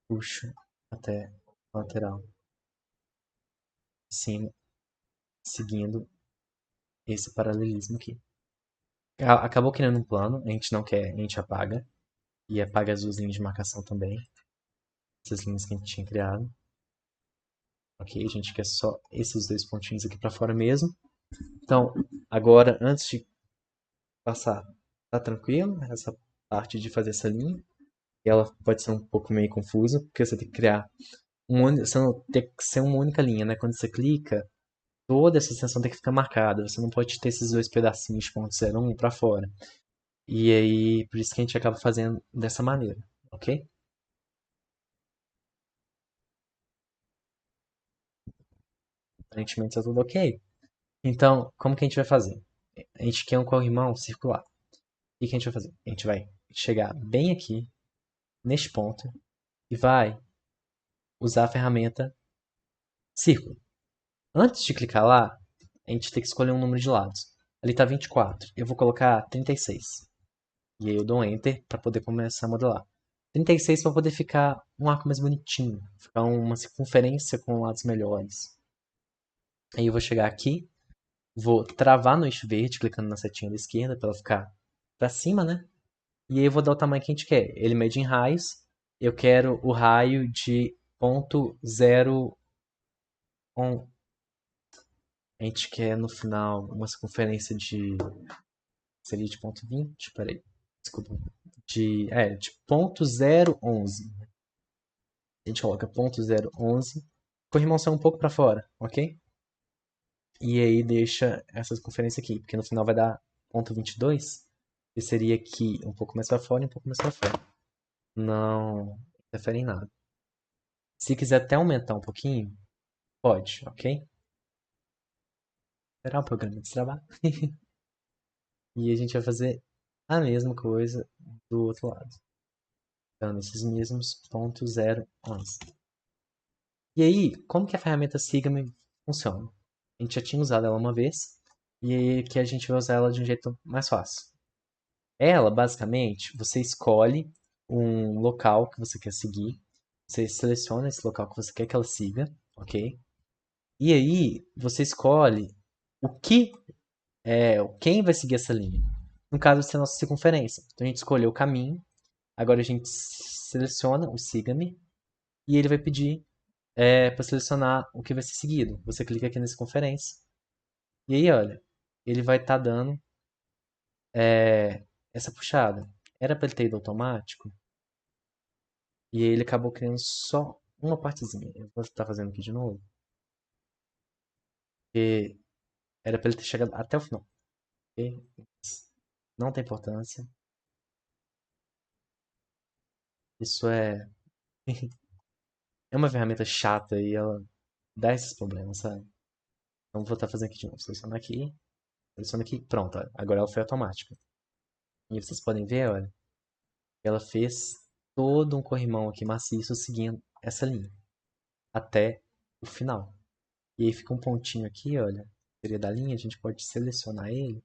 puxo até a lateral de cima, seguindo esse paralelismo aqui. Acabou criando um plano, a gente não quer, a gente apaga. E apaga as duas linhas de marcação também. Essas linhas que a gente tinha criado. Ok, a gente quer só esses dois pontinhos aqui para fora mesmo. Então, agora, antes de passar, tá tranquilo? Essa parte de fazer essa linha. E ela pode ser um pouco meio confusa, porque você tem que criar você não tem que ser uma única linha, né? Quando você clica, toda essa extensão tem que ficar marcada. Você não pode ter esses dois pedacinhos de ponto 01 para fora. E aí, por isso que a gente acaba fazendo dessa maneira, ok? Aparentemente está tudo ok. Então, como que a gente vai fazer? A gente quer um corrimão circular. O que que a gente vai fazer? A gente vai chegar bem aqui, neste ponto, e vai usar a ferramenta círculo. Antes de clicar lá, a gente tem que escolher um número de lados. Ali está 24. Eu vou colocar 36. E aí eu dou um Enter para poder começar a modelar. 36 para poder ficar um arco mais bonitinho. Ficar uma circunferência com lados melhores. Aí eu vou chegar aqui, vou travar no eixo verde, clicando na setinha da esquerda para ela ficar para cima, né? E aí eu vou dar o tamanho que a gente quer. Ele mede em raios. Eu quero o raio de 0,01. A gente quer no final uma circunferência de. Seria de 0,20? Peraí. Desculpa. De 0,011. A gente coloca 0,011. Corrimão só um pouco para fora, ok? E aí deixa essa circunferência aqui, porque no final vai dar 0,22. Que seria aqui um pouco mais para fora e um pouco mais para fora. Não interfere em nada. Se quiser até aumentar um pouquinho, pode, ok? Esperar o programa destravar. E a gente vai fazer a mesma coisa do outro lado. Dando esses mesmos 0,011. E aí, como que a ferramenta Sigma funciona? A gente já tinha usado ela uma vez, e aí aqui a gente vai usar ela de um jeito mais fácil. Ela, basicamente, você escolhe um local que você quer seguir, você seleciona esse local que você quer que ela siga, ok? E aí, você escolhe o que quem vai seguir essa linha. No caso, essa é a nossa circunferência. Então a gente escolheu o caminho, agora a gente seleciona o siga-me e ele vai pedir para selecionar o que vai ser seguido. Você clica aqui na circunferência e aí, olha, ele vai estar dando essa puxada. Era para ele ter ido automático e aí ele acabou criando só uma partezinha. Eu vou estar fazendo aqui de novo, porque era para ele ter chegado até o final. Ok? Não tem importância. Isso é uma ferramenta chata e ela dá esses problemas, sabe? Então vou estar fazendo aqui de novo. Seleciona aqui, pronto. Olha. Agora ela foi automática. E vocês podem ver, olha, ela fez todo um corrimão aqui maciço seguindo essa linha até o final. E aí fica um pontinho aqui, olha, seria da linha, a gente pode selecionar ele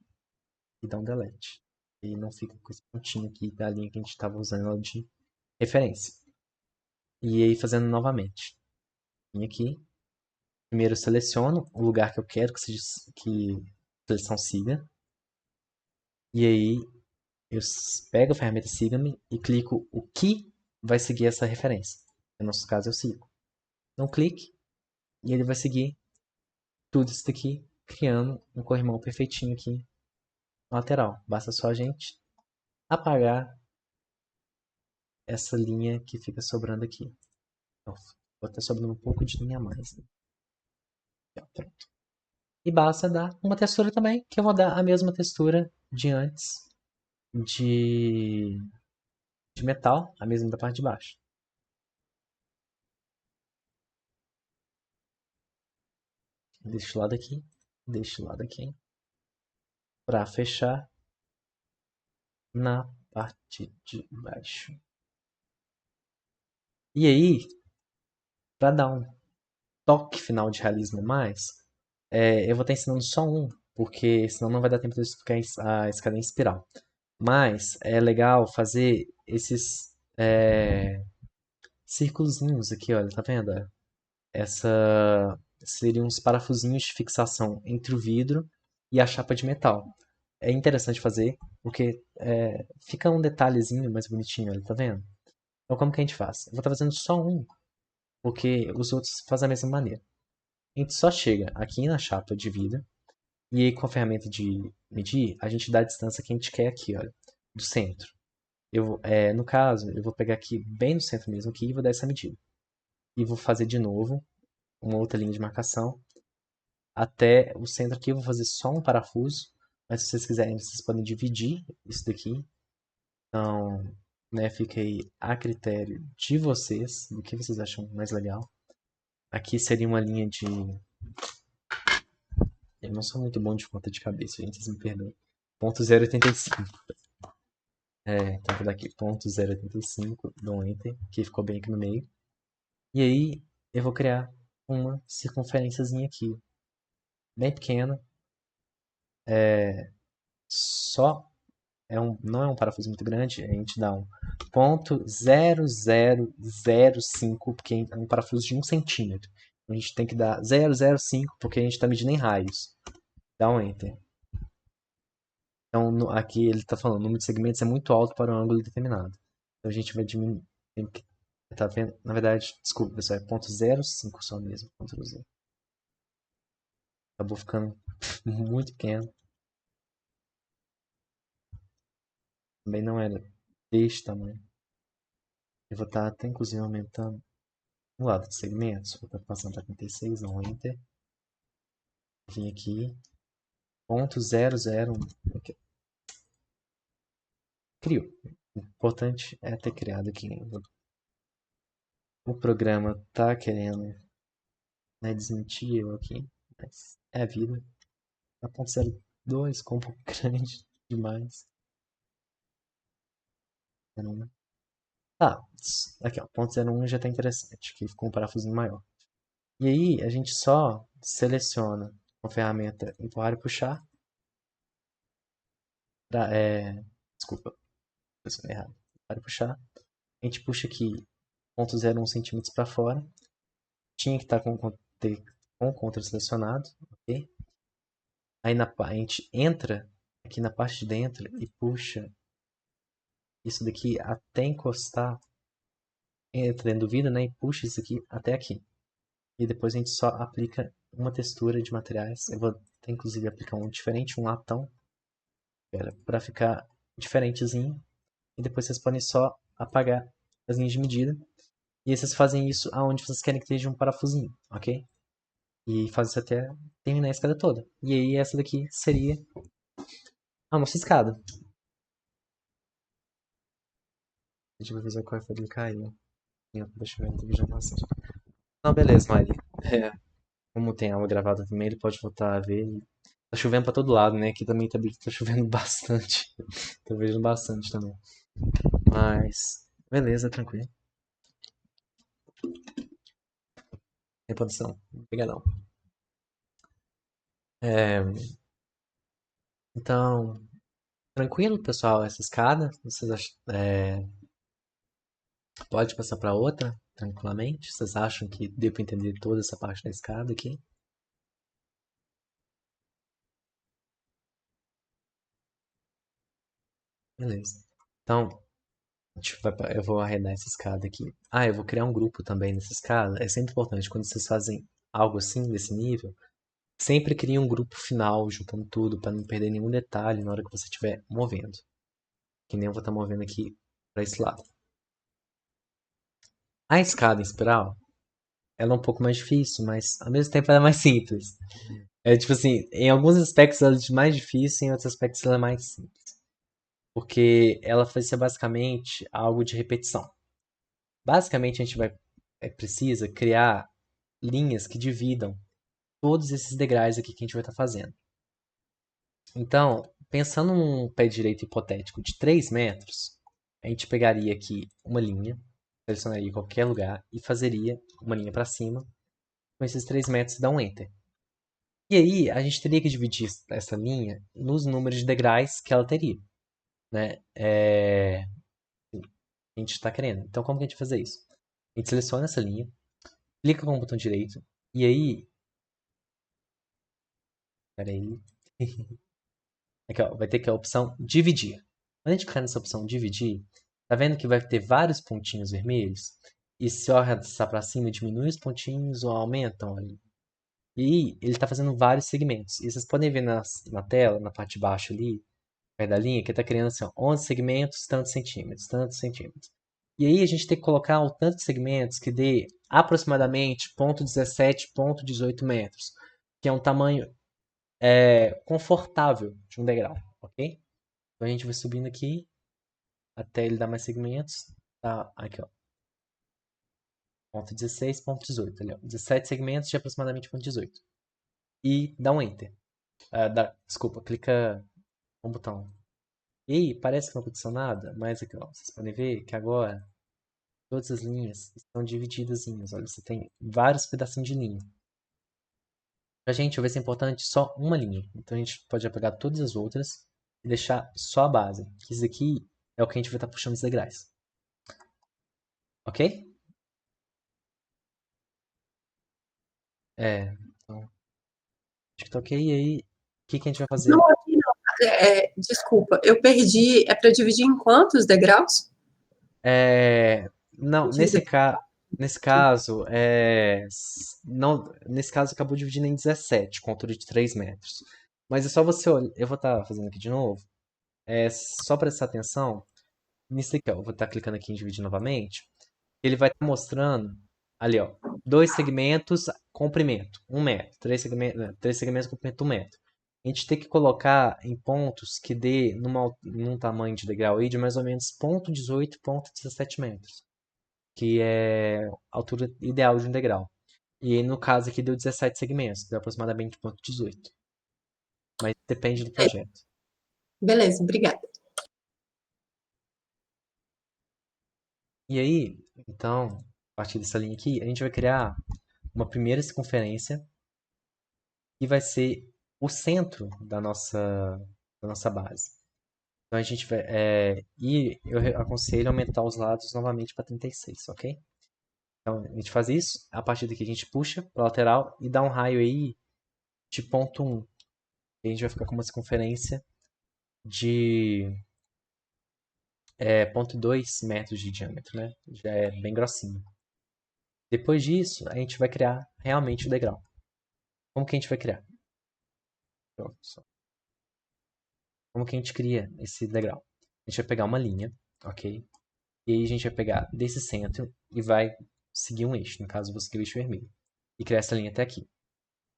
e dar um delete. E não fica com esse pontinho aqui da linha que a gente estava usando ela de referência. E aí fazendo novamente. Vim aqui, primeiro eu seleciono o lugar que eu quero que a seleção siga. E aí eu pego a ferramenta Siga-me e clico o que vai seguir essa referência. No nosso caso, eu sigo. Então, clique e ele vai seguir tudo isso daqui, criando um corrimão perfeitinho aqui na lateral. Basta só a gente apagar essa linha que fica sobrando aqui. Então, vou estar sobrando um pouco de linha a mais. Né? Pronto. E basta dar uma textura também, que eu vou dar a mesma textura de antes de, de metal, a mesma da parte de baixo. Deste lado aqui, deste lado aqui. Para fechar na parte de baixo. E aí, para dar um toque final de realismo a mais, eu vou estar ensinando só um, porque senão não vai dar tempo de eu explicar a escada em espiral. Mas é legal fazer esses círculozinhos aqui, olha, tá vendo? Essa seriam uns parafusinhos de fixação entre o vidro e a chapa de metal. É interessante fazer, porque fica um detalhezinho mais bonitinho, olha, tá vendo? Então como que a gente faz? Eu vou estar fazendo só um, porque os outros fazem da mesma maneira. A gente só chega aqui na chapa de vidro, e aí com a ferramenta de medir, a gente dá a distância que a gente quer aqui, olha, do centro. No caso, eu vou pegar aqui bem no centro mesmo aqui e vou dar essa medida. E vou fazer de novo uma outra linha de marcação até o centro aqui. Eu vou fazer só um parafuso, mas se vocês quiserem, vocês podem dividir isso daqui. Então, né, fica aí a critério de vocês, do que vocês acham mais legal. Aqui seria uma linha de... Eu não sou muito bom de conta de cabeça, gente, vocês me perdoem. 0,085. Então vou dar aqui 0,085, dou um Enter, que ficou bem aqui no meio. E aí eu vou criar uma circunferênciazinha aqui, bem pequena, só não é um parafuso muito grande, a gente dá um ponto 0005, porque é um parafuso de 1 centímetro. A gente tem que dar 005 porque a gente está medindo em raios. Dá um Enter. Então, aqui ele está falando, o número de segmentos é muito alto para um ângulo determinado. Então a gente vai diminuir. Tá vendo? Na verdade, desculpa, pessoal, é ponto 0,5 só mesmo. Ctrl Z. Acabou ficando muito pequeno. Também não era deste tamanho. Eu vou estar até inclusive aumentando o lado de segmentos. Vou estar passando para 36, não Enter. Vim aqui. Ponto 001. Aqui. Criou. O importante é ter criado aqui. O programa tá querendo, né, desmentir eu aqui. Mas é a vida. A ponto 02 ficou um pouco grande demais. Tá, aqui ó, ponto 01 já tá interessante, que ficou um parafuso maior. E aí a gente só seleciona a ferramenta empurrar e puxar. Pra, desculpa, posicionei errado. Empurrar e puxar. A gente puxa aqui 0,01 centímetros para fora. Tinha que estar com o contra selecionado, ok? Aí a gente entra aqui na parte de dentro e puxa isso daqui até encostar, entra dentro do vidro, né? E puxa isso aqui até aqui. E depois a gente só aplica uma textura de materiais. Eu vou até, inclusive, aplicar um diferente, um latão, para ficar diferentezinho. E depois vocês podem só apagar as linhas de medida. E aí vocês fazem isso aonde vocês querem que esteja um parafusinho, ok? E fazem isso até terminar a escada toda. E aí essa daqui seria a nossa escada. Deixa eu ver qual foi ele caiu. Deixa eu ver, não tô bastante. Não, beleza, Mari. Como tem aula gravada também, ele pode voltar a ver. Tá chovendo pra todo lado, né? Aqui também tá chovendo bastante. Tô vendo bastante também. Mas, beleza, tranquilo. Tem produção. Obrigadão. É, então, tranquilo, pessoal, essa escada. Vocês pode passar pra outra, tranquilamente. Vocês acham que deu pra entender toda essa parte da escada aqui? Beleza. Então, eu vou arredar essa escada aqui. Ah, eu vou criar um grupo também nessa escada. É sempre importante quando vocês fazem algo assim, desse nível. Sempre crie um grupo final, juntando tudo, para não perder nenhum detalhe na hora que você estiver movendo. Que nem eu vou estar movendo aqui para esse lado. A escada em espiral, ela é um pouco mais difícil, mas ao mesmo tempo ela é mais simples. É tipo assim, em alguns aspectos ela é mais difícil, em outros aspectos ela é mais simples. Porque ela vai ser basicamente algo de repetição. Basicamente a gente precisa criar linhas que dividam todos esses degraus aqui que a gente vai estar fazendo. Então, pensando num pé direito hipotético de 3 metros, a gente pegaria aqui uma linha, selecionaria qualquer lugar e fazeria uma linha para cima. Com esses 3 metros, dá um Enter. E aí, a gente teria que dividir essa linha nos números de degraus que ela teria. Né? A gente está querendo. Então, como que a gente vai fazer isso? A gente seleciona essa linha, clica com o botão direito, e aí. Peraí. Aqui, ó, vai ter que a opção dividir. Quando a gente clicar nessa opção dividir, tá vendo que vai ter vários pontinhos vermelhos? E se eu arrastar para cima, diminui os pontinhos ou aumentam ali. E ele está fazendo vários segmentos. E vocês podem ver na tela, na parte de baixo ali, perto da linha, que está criando assim, ó, 11 segmentos, tantos centímetros, tantos centímetros. E aí a gente tem que colocar o tanto de segmentos que dê aproximadamente 0,17, 0,18 metros, que é um tamanho confortável de um degrau, ok? Então a gente vai subindo aqui até ele dar mais segmentos. Tá, aqui ó, ponto 16, ponto 18, ali, ó, 17 segmentos de aproximadamente ponto 18. E dá um Enter. Desculpa, clica no botão. E aí, parece que não aconteceu nada, mas aqui ó, vocês podem ver que agora todas as linhas estão divididas. Olha, você tem vários pedacinhos de linha. Pra gente, vai ser importante só uma linha. Então a gente pode apagar todas as outras e deixar só a base. Que isso aqui é o que a gente vai estar puxando os degraus. Ok? Então, acho que tá ok. E aí, o que que a gente vai Não, fazer? aqui não. Desculpa, eu perdi. É para dividir em quantos degraus? Não, Dividir nesse aqui. caso, não, nesse caso acabou dividindo em 17, com altura de 3 metros. Mas é só você olhar, eu vou estar fazendo aqui de novo, só prestar atenção nisso aqui, ó. Eu vou estar clicando aqui em dividir novamente. Ele vai estar mostrando ali, ó, dois segmentos, comprimento, 1 metro, três segmentos, comprimento, 1 metro. A gente tem que colocar em pontos que dê num tamanho de degrau aí de mais ou menos 0,18, 0,17 metros, que é a altura ideal de um degrau. E aí, no caso aqui deu 17 segmentos, deu aproximadamente 0,18. Mas depende do projeto. Beleza, obrigada. E aí, então, a partir dessa linha aqui, a gente vai criar uma primeira circunferência que vai ser o centro da nossa base. Então a gente vai. E eu aconselho aumentar os lados novamente para 36, ok? Então a gente faz isso, a partir daqui a gente puxa para a lateral e dá um raio aí de ponto 1. E a gente vai ficar com uma circunferência de 0,2 metros de diâmetro, né? Já é bem grossinho. Depois disso, a gente vai criar realmente o degrau. Como que a gente vai criar? Pronto. Como que a gente cria esse degrau? A gente vai pegar uma linha, ok? E aí a gente vai pegar desse centro e vai seguir um eixo, no caso eu vou seguir o eixo vermelho. E criar essa linha até aqui.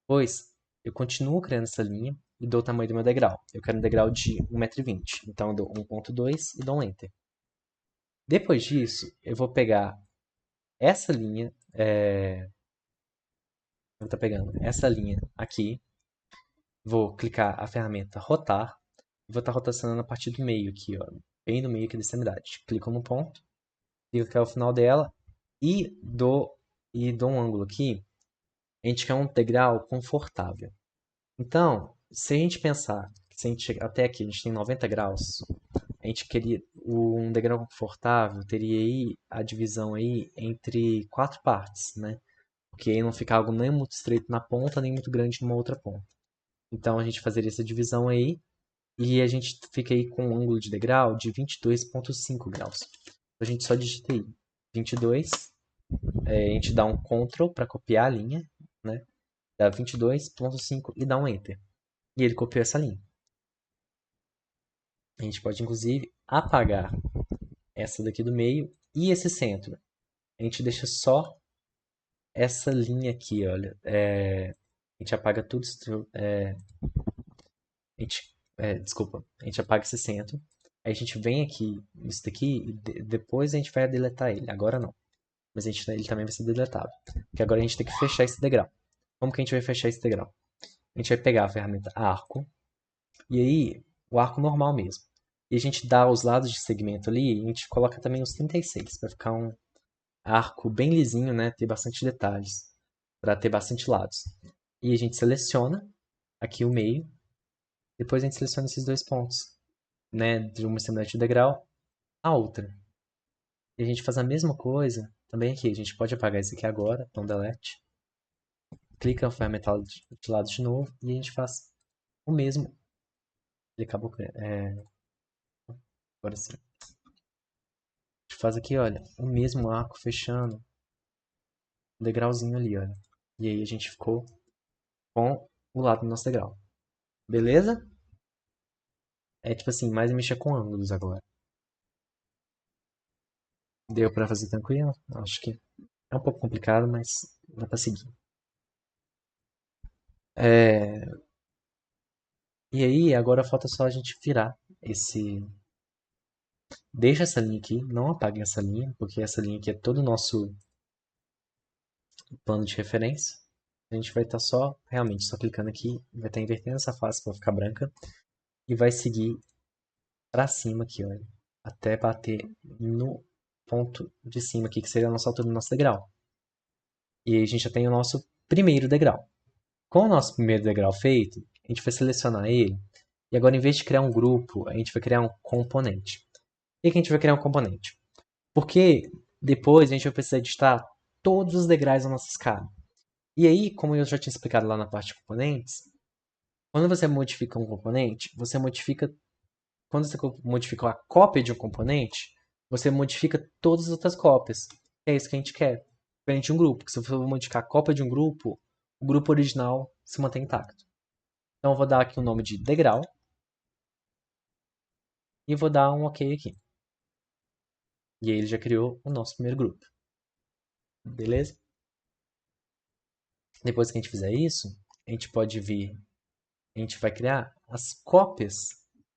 Depois, eu continuo criando essa linha e dou o tamanho do meu degrau. Eu quero um degrau de 1,20 m. Então eu dou 1,2 e dou um Enter. Depois disso, eu vou pegar essa linha. Eu vou estar pegando essa linha aqui. Vou clicar a ferramenta rotar. E vou estar rotacionando a partir do meio aqui, ó. Bem no meio aqui da extremidade. Clico no ponto. Clico até o final dela. E dou um ângulo aqui. A gente quer um integral confortável. Então, se a gente pensar que se a gente chegar até aqui, a gente tem 90 graus, a gente queria um degrau confortável, teria aí a divisão aí entre quatro partes, né? Porque aí não fica algo nem muito estreito na ponta, nem muito grande numa outra ponta. Então a gente fazeria essa divisão aí e a gente fica aí com um ângulo de degrau de 22,5 graus. A gente só digita aí 22, a gente dá um Ctrl para copiar a linha, né? Dá 22,5 e dá um Enter. E ele copiou essa linha. A gente pode, inclusive, apagar essa daqui do meio e esse centro. A gente deixa só essa linha aqui, olha. A gente apaga tudo. Desculpa. A gente apaga esse centro. Aí a gente vem aqui, isso daqui, e depois a gente vai deletar ele. Agora não. Mas ele também vai ser deletado. Porque agora a gente tem que fechar esse degrau. Como que a gente vai fechar esse degrau? A gente vai pegar a ferramenta arco. E aí, o arco normal mesmo. E a gente dá os lados de segmento ali, e a gente coloca também os 36, para ficar um arco bem lisinho, né? Ter bastante detalhes, para ter bastante lados. E a gente seleciona aqui o meio, depois a gente seleciona esses dois pontos, né? De uma extremidade de degrau a outra. E a gente faz a mesma coisa também aqui. A gente pode apagar isso aqui agora, então delete. Clica na ferramenta de lado de novo e a gente faz o mesmo. Ele acabou. Agora sim. A gente faz aqui, olha, o mesmo arco fechando o degrauzinho ali, olha. E aí a gente ficou com o lado do nosso degrau. Beleza? É tipo assim, mais mexer com ângulos agora. Deu pra fazer tranquilo? Acho que é um pouco complicado, mas dá pra seguir. É... E aí, agora falta só a gente virar esse. Deixa essa linha aqui, não apaguem essa linha, porque essa linha aqui é todo o nosso plano de referência. A gente vai estar realmente, só clicando aqui, vai estar invertendo essa face para ficar branca e vai seguir para cima aqui, olha, até bater no ponto de cima aqui, que seria a nossa altura do nosso degrau. E aí a gente já tem o nosso primeiro degrau. Com o nosso primeiro degrau feito, a gente vai selecionar ele E agora, em vez de criar um grupo, a gente vai criar um componente. Por que a gente vai criar um componente? Porque depois a gente vai precisar editar todos os degraus da nossa escada. E aí, como eu já tinha explicado lá na parte de componentes, quando você modifica um componente, você modifica. Quando você modifica a cópia de um componente, você modifica todas as outras cópias. É isso que a gente quer. Diferente de um grupo, que se você for modificar a cópia de um grupo, o grupo original se mantém intacto. Então eu vou dar aqui o nome de degrau e vou dar um OK aqui. E aí ele já criou o nosso primeiro grupo. Beleza? Depois que a gente fizer isso, a gente pode vir, a gente vai criar as cópias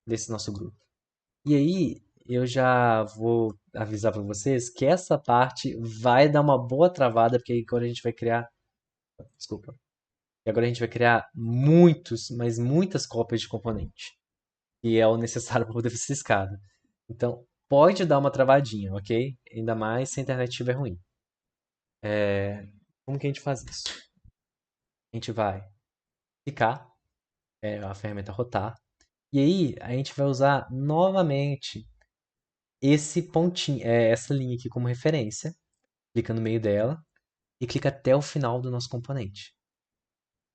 desse nosso grupo. E aí eu já vou avisar para vocês que essa parte vai dar uma boa travada, porque agora a gente vai criar, desculpa, e agora a gente vai criar muitos, mas muitas cópias de componente, que é o necessário para poder fazer essa escada. Então, pode dar uma travadinha, ok? Ainda mais se a internet estiver ruim. Como que a gente faz isso? A gente vai clicar, a ferramenta rotar, e aí a gente vai usar novamente esse pontinho, essa linha aqui como referência, clica no meio dela e clica até o final do nosso componente.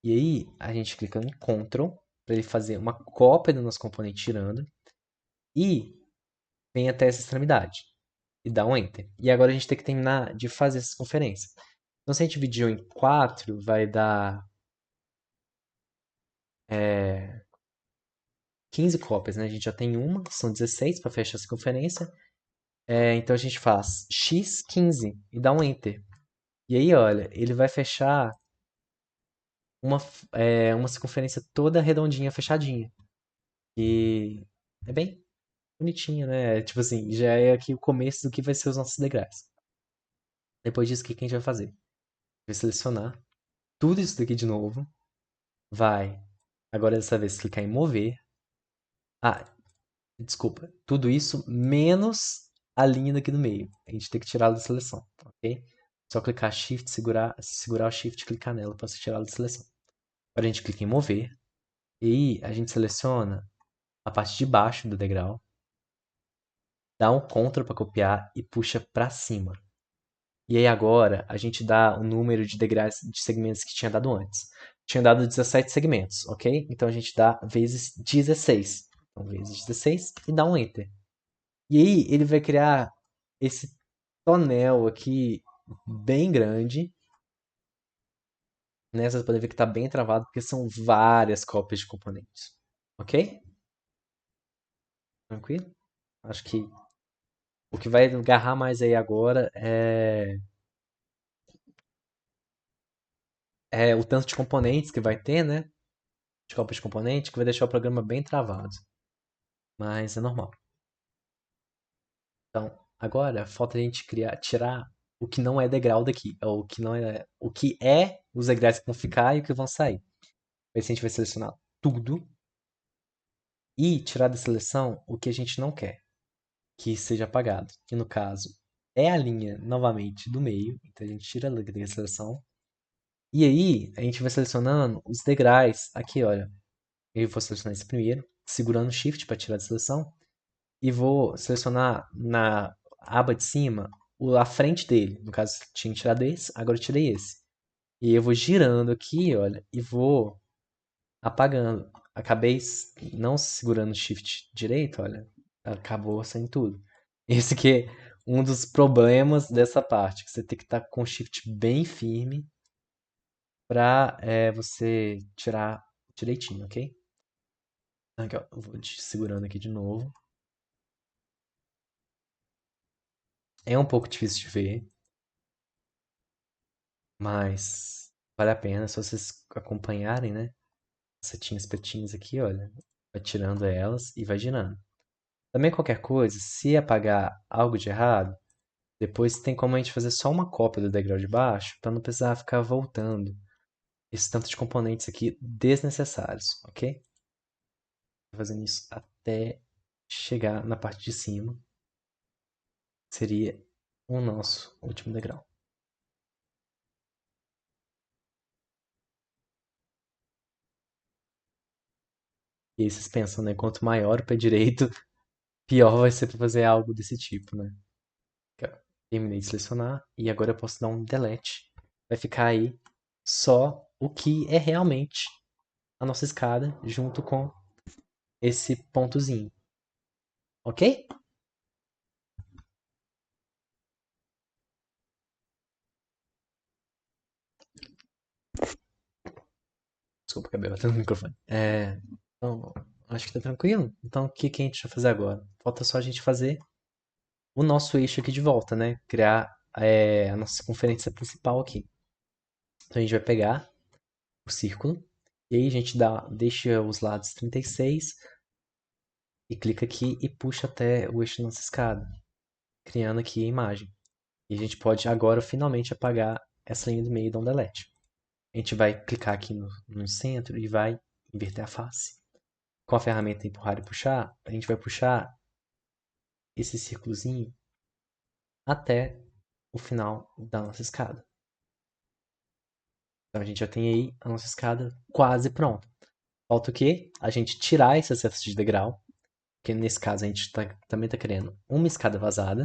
E aí a gente clica em Ctrl para ele fazer uma cópia do nosso componente tirando e vem até essa extremidade e dá um Enter. E agora a gente tem que terminar de fazer essa conferência. Então se a gente dividir em 4, vai dar 15 cópias, né? A gente já tem uma, são 16 para fechar essa conferência. Então a gente faz x15 e dá um Enter. E aí, olha, ele vai fechar uma, uma circunferência toda redondinha, fechadinha. E é bem bonitinho, né? Tipo assim, já é aqui o começo do que vai ser os nossos degraus. Depois disso, o que a gente vai fazer? Vai selecionar tudo isso daqui de novo. Vai, agora dessa vez, clicar em mover. Ah, desculpa. Tudo isso menos a linha daqui do meio. A gente tem que tirá-la da seleção, ok? Só clicar Shift, segurar o Shift e clicar nela para tirá-la da seleção. Agora a gente clica em mover. E aí a gente seleciona a parte de baixo do degrau, dá um Ctrl para copiar e puxa para cima. E aí agora a gente dá o número de degraus de segmentos que tinha dado antes. Tinha dado 17 segmentos, ok? Então a gente dá vezes 16. Então vezes 16 e dá um Enter. E aí ele vai criar esse tonel aqui bem grande. Né? Vocês podem ver que está bem travado porque são várias cópias de componentes. Ok? Tranquilo? Acho que o que vai agarrar mais aí agora é o tanto de componentes que vai ter, né? De cópias de componente, que vai deixar o programa bem travado. Mas é normal. Então, agora falta a gente tirar o que não é degrau daqui. Ou o que é os degraus que vão ficar e o que vão sair. Aí a gente vai selecionar tudo e tirar da seleção o que a gente não quer que seja apagado. Que no caso é a linha novamente do meio. Então a gente tira da seleção. E aí a gente vai selecionando os degraus. Aqui, olha. Eu vou selecionar esse primeiro, segurando o Shift para tirar da seleção. E vou selecionar na aba de cima a frente dele. No caso, tinha tirado esse, agora eu tirei esse. E eu vou girando aqui, olha, e vou apagando. Acabei não segurando o Shift direito, olha, acabou saindo tudo. Esse que é um dos problemas dessa parte, que você tem que estar com o Shift bem firme para você tirar direitinho, ok? Aqui, ó, eu vou te segurando aqui de novo. É um pouco difícil de ver, mas vale a pena se vocês acompanharem, né? Setinhas pretinhas aqui, olha. Vai tirando elas e vai girando. Também qualquer coisa, se apagar algo de errado, depois tem como a gente fazer só uma cópia do degrau de baixo para não precisar ficar voltando esse tanto de componentes aqui desnecessários, ok? Fazendo isso até chegar na parte de cima, seria o nosso último degrau. E aí vocês pensam, né? Quanto maior o pé direito, pior vai ser para fazer algo desse tipo, né? Terminei de selecionar e agora eu posso dar um delete. Vai ficar aí só o que é realmente a nossa escada junto com esse pontozinho, ok? Desculpa, acabei batendo no microfone. Então, acho que tá tranquilo. Então, o que que a gente vai fazer agora? Falta só a gente fazer o nosso eixo aqui de volta, né? Criar a nossa circunferência principal aqui. Então, a gente vai pegar o círculo e aí a gente deixa os lados 36 e clica aqui e puxa até o eixo da nossa escada, criando aqui a imagem. E a gente pode agora finalmente apagar essa linha do meio e dar um delete. A gente vai clicar aqui no centro e vai inverter a face. Com a ferramenta empurrar e puxar, a gente vai puxar esse círculozinho até o final da nossa escada. Então a gente já tem aí a nossa escada quase pronta. Falta o quê? A gente tirar esse excesso de degrau, que nesse caso a gente também está querendo uma escada vazada,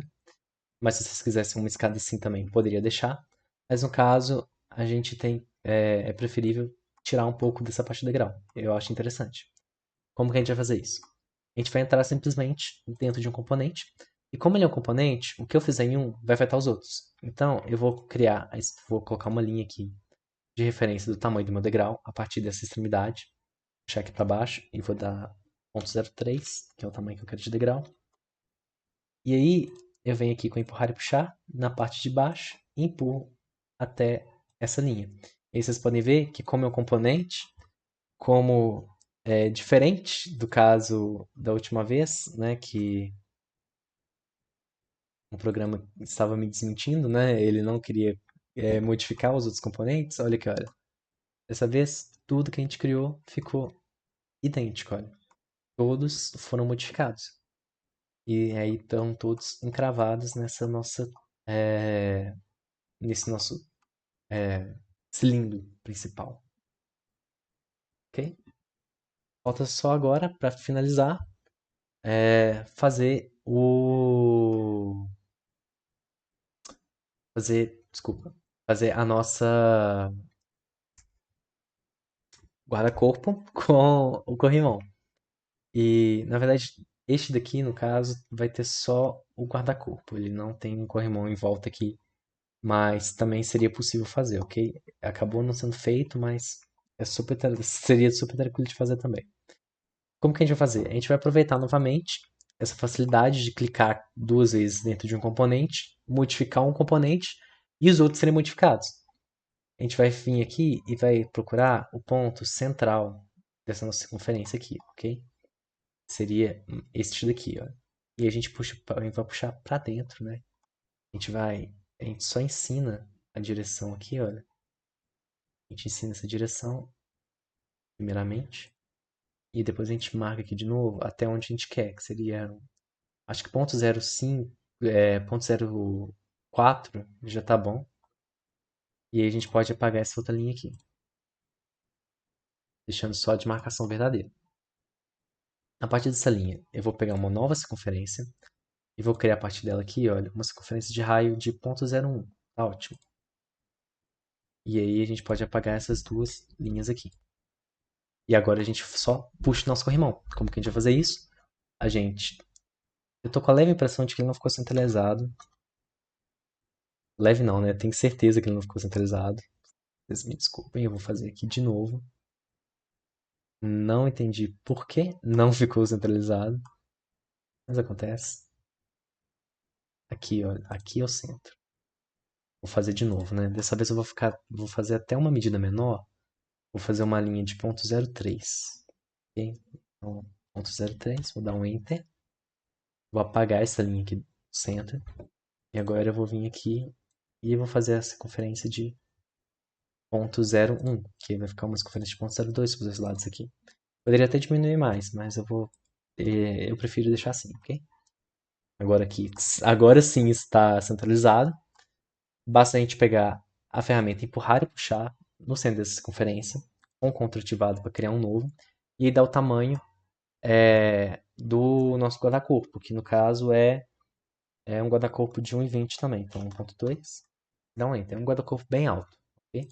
mas se vocês quisessem uma escada assim também, poderia deixar. Mas no caso, a gente é preferível tirar um pouco dessa parte do degrau. Eu acho interessante. Como que a gente vai fazer isso? A gente vai entrar simplesmente dentro de um componente. E como ele é um componente, o que eu fizer em um vai afetar os outros. Então, eu vou colocar uma linha aqui de referência do tamanho do meu degrau a partir dessa extremidade. Puxar aqui para baixo e vou dar 0,03, que é o tamanho que eu quero de degrau. E aí, eu venho aqui com empurrar e puxar na parte de baixo e empurro até essa linha. E aí vocês podem ver que como é um componente, como é diferente do caso da última vez, né, que o programa estava me desmentindo, né, ele não queria modificar os outros componentes. Olha aqui, olha. Dessa vez, tudo que a gente criou ficou idêntico, olha. Todos foram modificados. E aí estão todos encravados é, nesse nosso cilindro principal, ok? Falta só agora, para finalizar, fazer desculpa, fazer a nossa guarda-corpo com o corrimão. E, na verdade, este daqui, no caso, vai ter só o guarda-corpo. Ele não tem um corrimão em volta aqui, mas também seria possível fazer, ok? Acabou não sendo feito, mas seria super tranquilo de fazer também. Como que a gente vai fazer? A gente vai aproveitar novamente essa facilidade de clicar duas vezes dentro de um componente, modificar um componente e os outros serem modificados. A gente vai vir aqui e vai procurar o ponto central dessa nossa circunferência aqui, ok? Seria este daqui, ó. E a gente vai puxar para dentro, né? A gente só ensina a direção aqui, olha. A gente ensina essa direção, primeiramente, e depois a gente marca aqui de novo até onde a gente quer, que seria, acho que ponto 0,5, ponto 0,4 já tá bom. E aí a gente pode apagar essa outra linha aqui, deixando só a demarcação verdadeira. A partir dessa linha, eu vou pegar uma nova circunferência e vou criar a partir dela aqui, olha, uma circunferência de raio de 0,01. Tá ótimo. E aí a gente pode apagar essas duas linhas aqui. E agora a gente só puxa o nosso corrimão. Como que a gente vai fazer isso? A gente... Eu tô com a leve impressão de que ele não ficou centralizado. Leve não, né? Tenho certeza que ele não ficou centralizado. Vocês me desculpem, eu vou fazer aqui de novo. Não entendi por que não ficou centralizado. Mas acontece. Aqui, ó. Aqui é o centro. Vou fazer de novo, né? Dessa vez eu vou fazer até uma medida menor. Vou fazer uma linha de 0,03. Ok? Então, 0,03, vou dar um Enter. Vou apagar essa linha aqui do centro. E agora eu vou vir aqui e vou fazer a circunferência de 0,01, que vai ficar uma circunferência de 0,02 para os dois lados aqui. Poderia até diminuir mais, mas eu prefiro deixar assim, ok? Agora sim está centralizado. Basta a gente pegar a ferramenta empurrar e puxar no centro dessa circunferência, com o CTRL ativado para criar um novo, e aí dar o tamanho do nosso guarda-corpo, que no caso é um guarda-corpo de 1,20 também. Então 1,2, dá um enter. É um guarda-corpo bem alto, ok?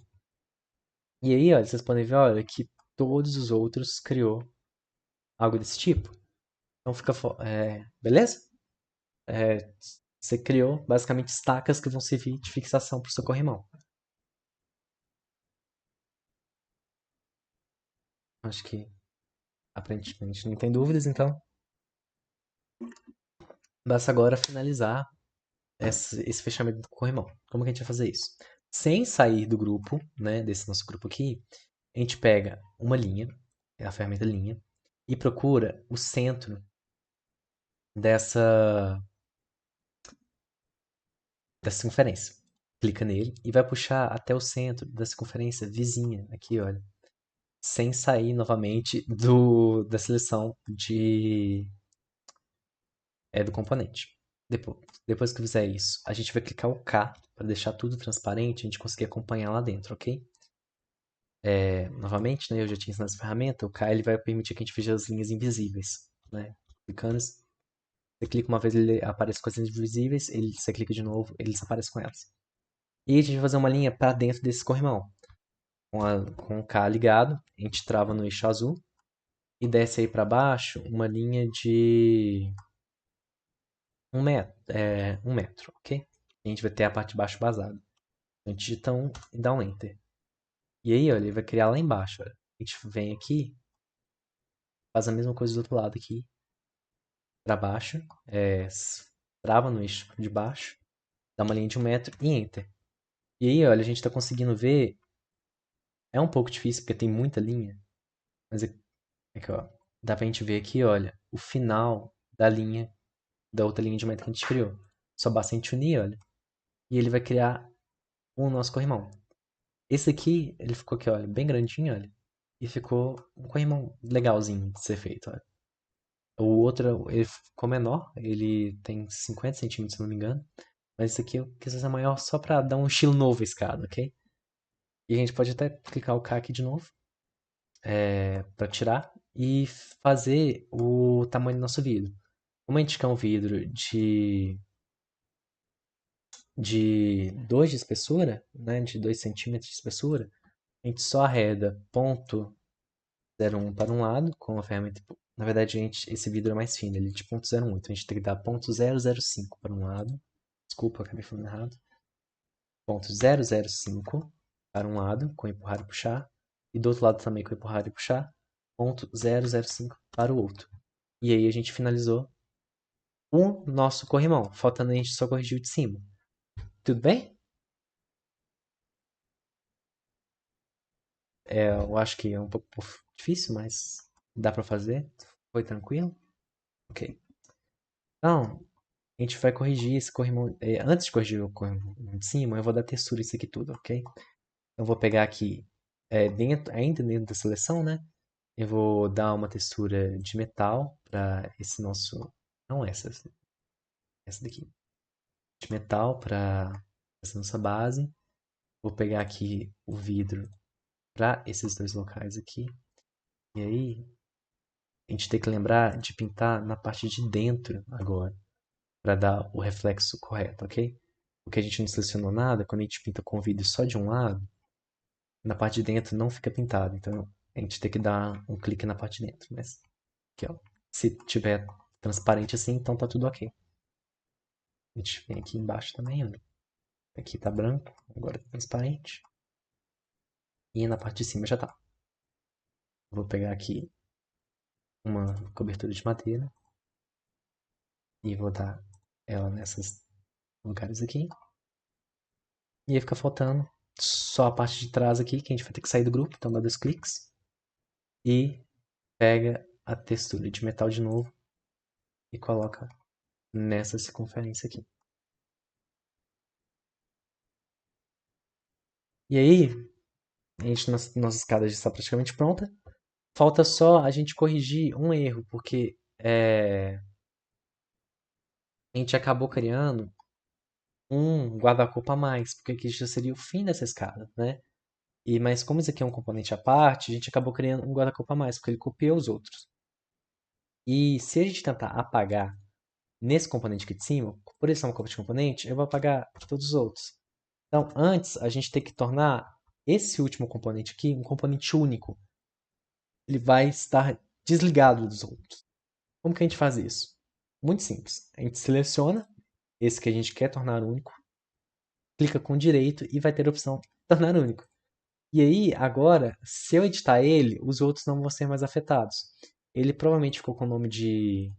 E aí, olha, vocês podem ver, olha, que todos os outros criou algo desse tipo. Então fica, beleza? É, Você criou basicamente estacas que vão servir de fixação para o seu corrimão. Acho que aparentemente não tem dúvidas, então basta agora finalizar esse fechamento do corrimão. Como que a gente vai fazer isso? Sem sair do grupo, né, desse nosso grupo aqui, a gente pega uma linha, é a ferramenta linha, e procura o centro dessa, dessa circunferência. Clica nele e vai puxar até o centro da circunferência vizinha, aqui, olha, sem sair novamente da seleção do componente. Depois que fizer isso, a gente vai clicar o K para deixar tudo transparente e a gente conseguir acompanhar lá dentro, ok? Novamente, né, eu já tinha ensinado essa ferramenta, o K ele vai permitir que a gente veja as linhas invisíveis, né? Clicando, você clica uma vez, ele aparece com as linhas invisíveis, você clica de novo, ele desaparece com elas. E a gente vai fazer uma linha para dentro desse corrimão. Com o K ligado, a gente trava no eixo azul e desce aí para baixo uma linha de 1 metro, ok? A gente vai ter a parte de baixo vazada. A gente digita 1 e dá um Enter. E aí, olha, ele vai criar lá embaixo. Olha. A gente vem aqui, faz a mesma coisa do outro lado aqui, para baixo, trava no eixo de baixo, dá uma linha de 1 metro e Enter. E aí, olha, a gente está conseguindo ver. É um pouco difícil porque tem muita linha, mas aqui, ó, dá pra gente ver aqui, olha, o final da outra linha de 1 metro que a gente criou. Só basta a gente unir, olha, e ele vai criar o nosso corrimão. Esse aqui, ele ficou aqui, olha, bem grandinho, olha. E ficou um corrimão legalzinho de ser feito, olha. O outro, ele ficou menor, ele tem 50 centímetros, se não me engano. Mas esse aqui eu quis fazer maior só pra dar um estilo novo à escada, ok? E a gente pode até clicar o K aqui de novo, pra tirar, e fazer o tamanho do nosso vidro. Como a gente quer um vidro de 2 de espessura, né, de 2 centímetros de espessura, a gente só arreda ponto 0,1 para um lado com a ferramenta. Na verdade, esse vidro é mais fino, ele é de ponto 0,1, então a gente tem que dar ponto 0,05 para um lado. Desculpa, acabei falando errado. Ponto 0,05 para um lado, com empurrar e puxar. E do outro lado também com empurrar e puxar. Ponto 0,05 para o outro. E aí a gente finalizou o nosso corrimão, faltando a gente só corrigir o de cima. Tudo bem? Eu acho que é um pouco difícil, mas dá pra fazer. Foi tranquilo? Ok. Então, a gente vai corrigir esse corrimão. Antes de corrigir o corrimão de cima, eu vou dar textura isso aqui tudo, ok? Eu vou pegar aqui, ainda dentro da seleção, né? Eu vou dar uma textura de metal para esse nosso. Não essa daqui. De metal para essa nossa base. Vou pegar aqui o vidro para esses dois locais aqui. E aí, a gente tem que lembrar de pintar na parte de dentro agora, para dar o reflexo correto, ok? Porque a gente não selecionou nada, quando a gente pinta com o vidro só de um lado, na parte de dentro não fica pintado. Então a gente tem que dar um clique na parte de dentro. Mas aqui, ó, se tiver transparente assim, então tá tudo ok. A gente vem aqui embaixo também, olha. Aqui tá branco, agora tá transparente. E na parte de cima já tá. Vou pegar aqui uma cobertura de madeira e vou dar ela nesses lugares aqui. E aí fica faltando só a parte de trás aqui, que a gente vai ter que sair do grupo, então dá 2 cliques. E pega a textura de metal de novo e coloca nessa circunferência aqui. E aí, nossa escada já está praticamente pronta. Falta só a gente corrigir um erro, porque a gente acabou criando um guarda-corpo a mais, porque aqui já seria o fim dessa escada, né? Mas como isso aqui é um componente à parte, a gente acabou criando um guarda-corpo a mais, porque ele copia os outros. E se a gente tentar apagar nesse componente aqui de cima, por ele ser uma cópia de componente, eu vou apagar todos os outros. Então, antes, a gente tem que tornar esse último componente aqui um componente único. Ele vai estar desligado dos outros. Como que a gente faz isso? Muito simples. A gente seleciona esse que a gente quer tornar único, clica com direito e vai ter a opção tornar único. E aí, agora, se eu editar ele, os outros não vão ser mais afetados. Ele provavelmente ficou com o nome de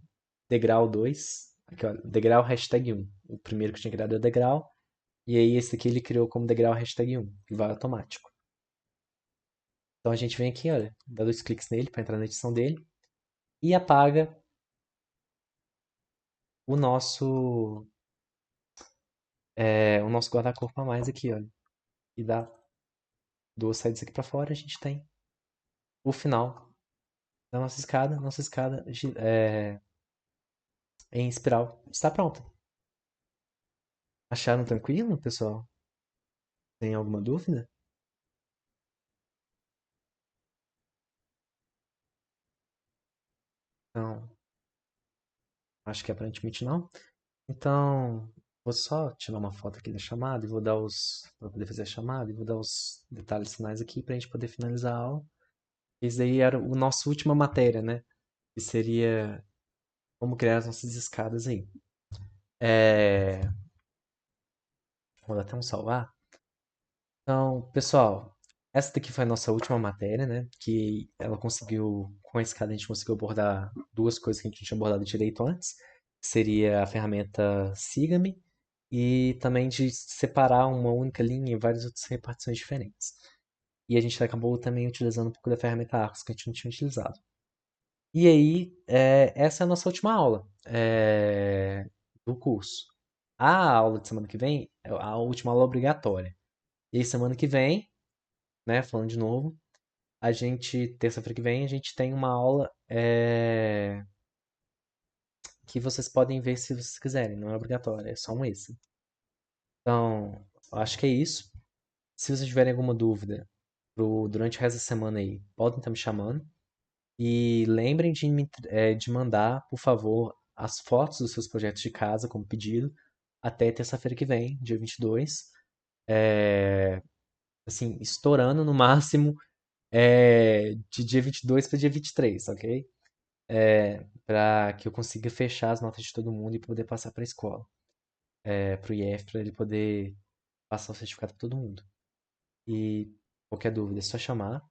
degrau 2, aqui, ó, degrau hashtag 1. O primeiro que eu tinha criado é o degrau, e aí esse aqui ele criou como degrau hashtag 1, que vai automático. Então a gente vem aqui, olha, dá 2 cliques nele para entrar na edição dele, e apaga o nosso, o nosso guarda-corpo a mais aqui, olha. E dá 2 saídas aqui para fora, a gente tem o final da nossa escada em espiral está pronta. Acharam tranquilo, pessoal? Tem alguma dúvida? Não, acho que aparentemente não. Então, vou só tirar uma foto aqui da chamada e vou dar para poder fazer a chamada e vou dar os detalhes finais aqui para a gente poder finalizar a aula. Esse aí era o nosso última matéria, né? Que seria como criar as nossas escadas aí. É... Vou dar até um salvar. Então, pessoal, essa daqui foi a nossa última matéria, né? Que ela conseguiu, com a escada a gente conseguiu abordar duas coisas que a gente não tinha abordado direito antes. Que seria a ferramenta Siga-me e também de separar uma única linha em várias outras repartições diferentes. E a gente acabou também utilizando um pouco da ferramenta Arcos que a gente não tinha utilizado. E aí, essa é a nossa última aula do curso. A aula de semana que vem é a última aula obrigatória. E aí, semana que vem, né, falando de novo, terça-feira que vem, a gente tem uma aula que vocês podem ver se vocês quiserem, não é obrigatório, é só um extra. Então, eu acho que é isso. Se vocês tiverem alguma dúvida durante o resto da semana aí, podem estar me chamando. E lembrem de mandar, por favor, as fotos dos seus projetos de casa como pedido até terça-feira que vem, dia 22. É, assim, estourando no máximo de dia 22 para dia 23, ok? Para que eu consiga fechar as notas de todo mundo e poder passar para a escola, para o IF, para ele poder passar o certificado para todo mundo. E qualquer dúvida é só chamar.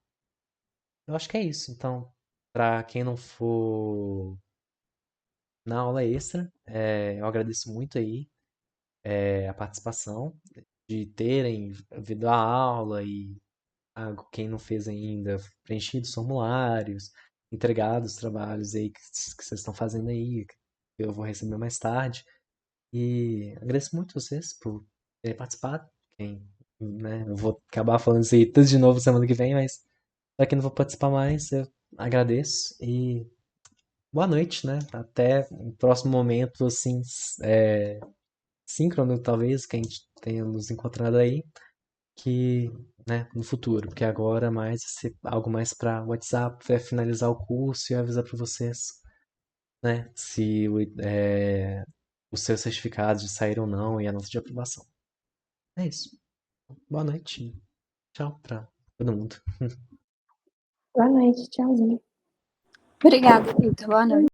Eu acho que é isso. Então, para quem não for na aula extra, eu agradeço muito aí a participação, de terem vindo à aula e quem não fez ainda, preenchido os formulários, entregado os trabalhos aí que vocês estão fazendo aí, que eu vou receber mais tarde. E agradeço muito vocês por terem participado. Né, eu vou acabar falando isso aí tudo de novo semana que vem, mas para quem não vou participar mais, eu agradeço e boa noite, né? Até o próximo momento, assim, síncrono, talvez, que a gente tenha nos encontrado aí, que, né, no futuro, porque agora mais vai ser algo mais para WhatsApp, vai finalizar o curso e avisar para vocês, né, se os seus certificados de sair ou não e a nota de aprovação. É isso. Boa noite. Tchau pra todo mundo. Boa noite, tchauzinho. Obrigada, Vitor. Boa noite.